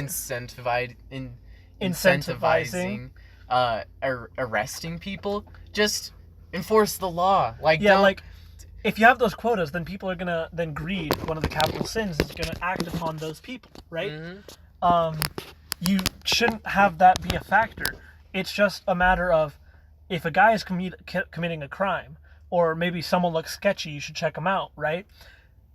incentivizing arresting people. Just enforce the law. Like, Yeah, don't... like if you have those quotas, then people are gonna then greed, one of the capital sins, is gonna act upon those people, right? Mm-hmm. You shouldn't have that be a factor. It's just a matter of if a guy is committing a crime, or maybe someone looks sketchy, you should check him out, right?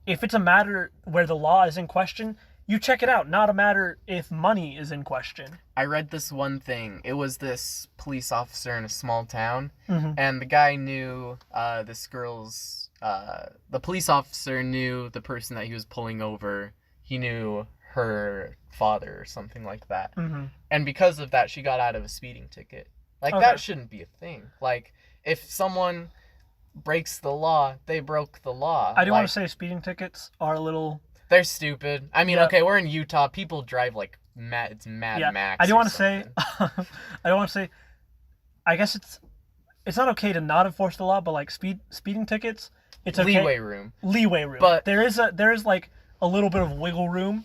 If it's a matter where the law is in question, you check it out, not a matter if money is in question. I read this one thing. It was this police officer in a small town, Mm-hmm. and the guy knew this girl's... the police officer knew the person that he was pulling over. He knew her father or something like that. Mm-hmm. And because of that, she got out of a speeding ticket. Like, Okay. that shouldn't be a thing. Like, if someone breaks the law, they broke the law. I do like, want to say speeding tickets are a little... they're stupid. I mean, Yeah. okay, we're in Utah. People drive like it's Mad Yeah, Max. I do or want to say... something. I do want to say... I guess it's not okay to not enforce the law, but like speeding tickets, it's okay. Leeway room. But there is like a little bit of wiggle room,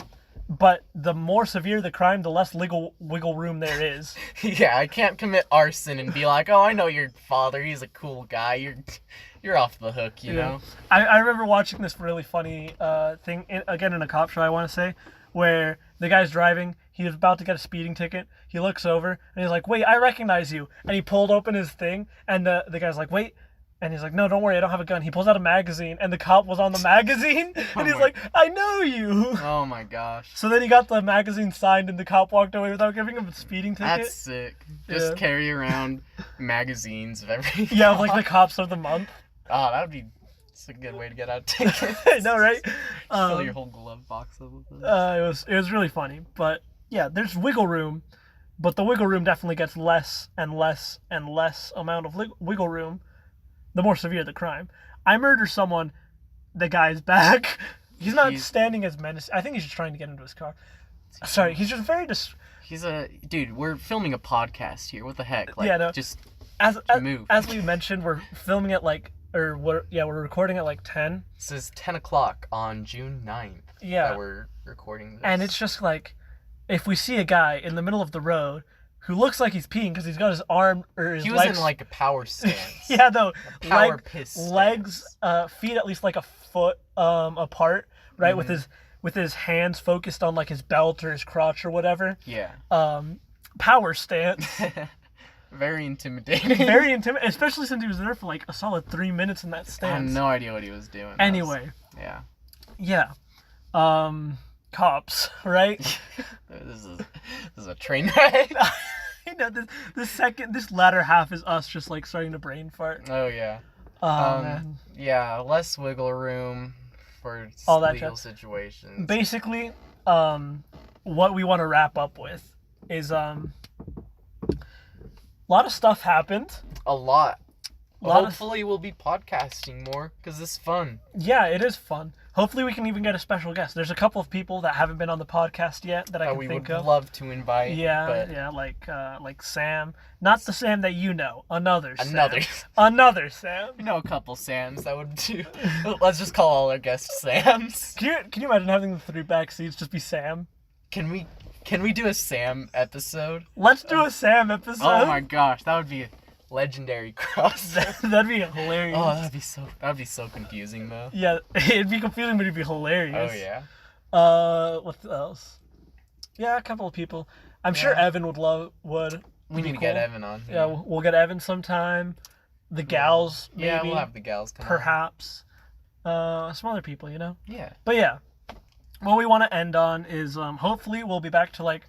but the more severe the crime, the less wiggle room there is. Yeah, I can't commit arson and be like, oh, I know your father. He's a cool guy. You're off the hook, you know? I remember watching this really funny thing, again in a cop show, I want to say, where the guy's driving, he's about to get a speeding ticket, he looks over, and he's like, wait, I recognize you, and he pulled open his thing, and the guy's like, wait, and he's like, no, don't worry, I don't have a gun. He pulls out a magazine, and the cop was on the magazine, and he's like, I know you! Oh my gosh. So then he got the magazine signed, and the cop walked away without giving him a speeding ticket. That's sick. Just carry around magazines of every... Yeah, like the cops of the month. Oh, that would be... It's a good way to get out tickets. I know, right? Fill your whole glove box up with it. It was really funny, but yeah, there's wiggle room, but the wiggle room definitely gets less and less and less amount of wiggle room the more severe the crime. I murder someone, the guy's back. He's not standing as menacing. I think he's just trying to get into his car. Sorry, he's just very He's a... Dude, we're filming a podcast here. What the heck? Like, yeah, no. Just move. As we mentioned, we're filming at like... we're recording at like 10. This is 10 o'clock on June 9th. Yeah. That we're recording this. And it's just like, if we see a guy in the middle of the road who looks like he's peeing because he's got his arm or his legs... He was in like a power stance. Yeah, though. Power piss stance. Legs, feet at least like a foot apart, right? Mm-hmm. With his hands focused on like his belt or his crotch or whatever. Yeah. Power stance. Very intimidating. Very intimidating, especially since he was there for like a solid 3 minutes in that stance. I had no idea what he was doing. Anyway. Yeah. Yeah. Cops, right? This is a train wreck. You know, this latter half is us just like starting to brain fart. Oh yeah. Man. Yeah, less wiggle room for all that legal situations. Basically, what we want to wrap up with is a lot of stuff happened. A lot. Hopefully we'll be podcasting more because this is fun. Yeah, it is fun. Hopefully we can even get a special guest. There's a couple of people that haven't been on the podcast yet that I can think of. We would love to invite. Yeah, like Sam. Not the Sam that you know. Another Sam. Another Sam. You know a couple Sams that would do. Let's just call all our guests Sams. Can you imagine having the 3 back seats just be Sam? Can we do a Sam episode? Let's do a Sam episode. Oh my gosh, that would be a legendary cross. That'd be hilarious. Oh, that'd be so confusing though. Yeah, it'd be confusing, but it'd be hilarious. Oh yeah. What else? Yeah, a couple of people. I'm sure Evan would. We need to get Evan on here. Yeah, we'll get Evan sometime. The gals, maybe. Yeah, we'll have the gals come perhaps. Some other people, you know? Yeah. But yeah, what we want to end on is hopefully we'll be back to like,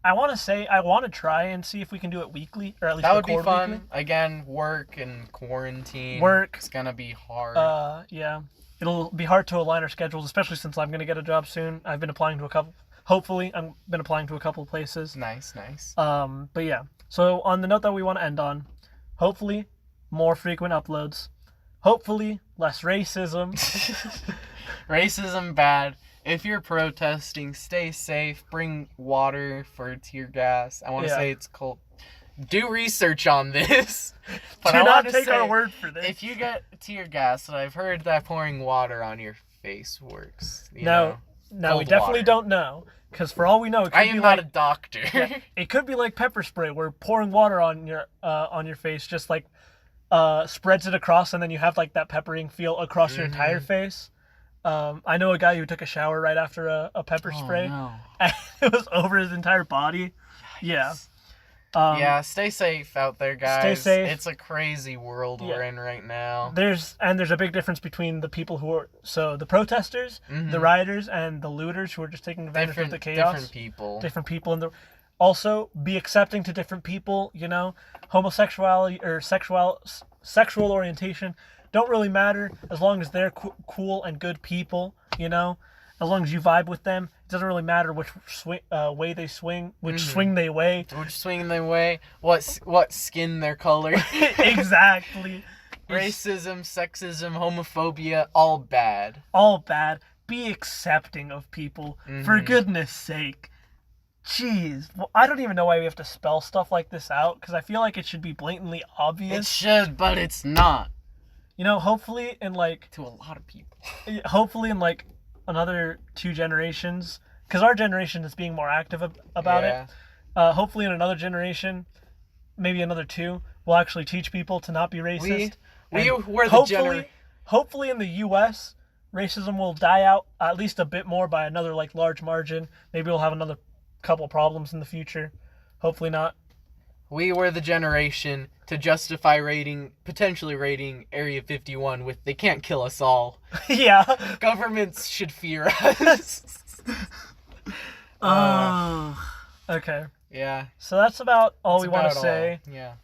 I want to try and see if we can do it weekly, or at least that would be fun. Weekly. Again, work and quarantine. It's gonna be hard. Yeah. It'll be hard to align our schedules, especially since I'm gonna get a job soon. I've been applying to a couple. Hopefully, I've been applying to a couple of places. Nice. But yeah. So on the note that we want to end on, hopefully more frequent uploads. Hopefully less racism. Racism bad. If you're protesting, stay safe. Bring water for tear gas. I want to say it's called do research on this. But Do I not wanna take say, our word for this. if you get tear gas, I've heard that pouring water on your face works. No, we Cold definitely water. don't know. Because for all we know, it could I be am like not a doctor. it could be like pepper spray, where pouring water on your face just like spreads it across, and then you have like that peppering feel across your entire face. I know a guy who took a shower right after a pepper spray. No. And it was over his entire body. Yeah. Yeah, stay safe out there, guys. Stay safe. It's a crazy world we're in right now. There's a big difference between the people who are the protesters, the rioters, and the looters who are just taking advantage of the chaos. Different people. In the also be accepting to different people. Homosexuality or sexual orientation don't really matter as long as they're cool and good people. As long as you vibe with them, it doesn't really matter which way they swing, which swing they weigh. Which swing they weigh, what skin their color. Exactly. Racism, sexism, homophobia, all bad. All bad. Be accepting of people, for goodness sake. Jeez. Well, I don't even know why we have to spell stuff like this out, because I feel like it should be blatantly obvious. It should, but it's not. Hopefully in like... To a lot of people. Hopefully in like another 2 generations, because our generation is being more active about it. Hopefully in another generation, maybe another 2, we'll actually teach people to not be racist. We were the generation. Hopefully in the U.S., racism will die out at least a bit more by another like large margin. Maybe we'll have another couple problems in the future. Hopefully not. We were the generation to justify potentially raiding Area 51 with "they can't kill us all." Yeah. Governments should fear us. Okay. Yeah. So that's about all we want to say. Yeah.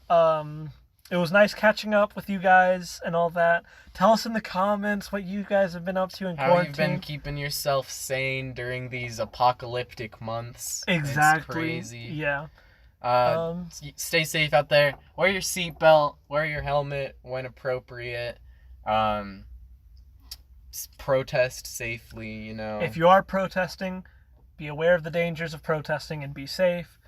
It was nice catching up with you guys and all that. Tell us in the comments what you guys have been up to in quarantine. How you've been keeping yourself sane during these apocalyptic months. Exactly. It's crazy. Yeah. Stay safe out there. Wear your seatbelt. Wear your helmet when appropriate. Protest safely, If you are protesting, be aware of the dangers of protesting and be safe.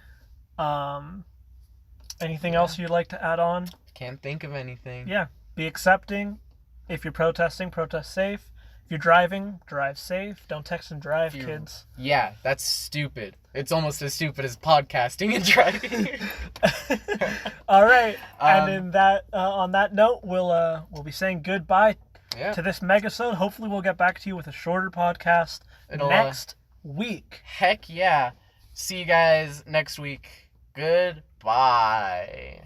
Anything else you'd like to add on? Can't think of anything. Yeah. Be accepting. If you're protesting, protest safe. If you're driving, drive safe. Don't text and drive, kids. Yeah, that's stupid. It's almost as stupid as podcasting and driving. All right. And on that note, we'll be saying goodbye to this megasode. Hopefully we'll get back to you with a shorter podcast next week. Heck yeah. See you guys next week. Goodbye.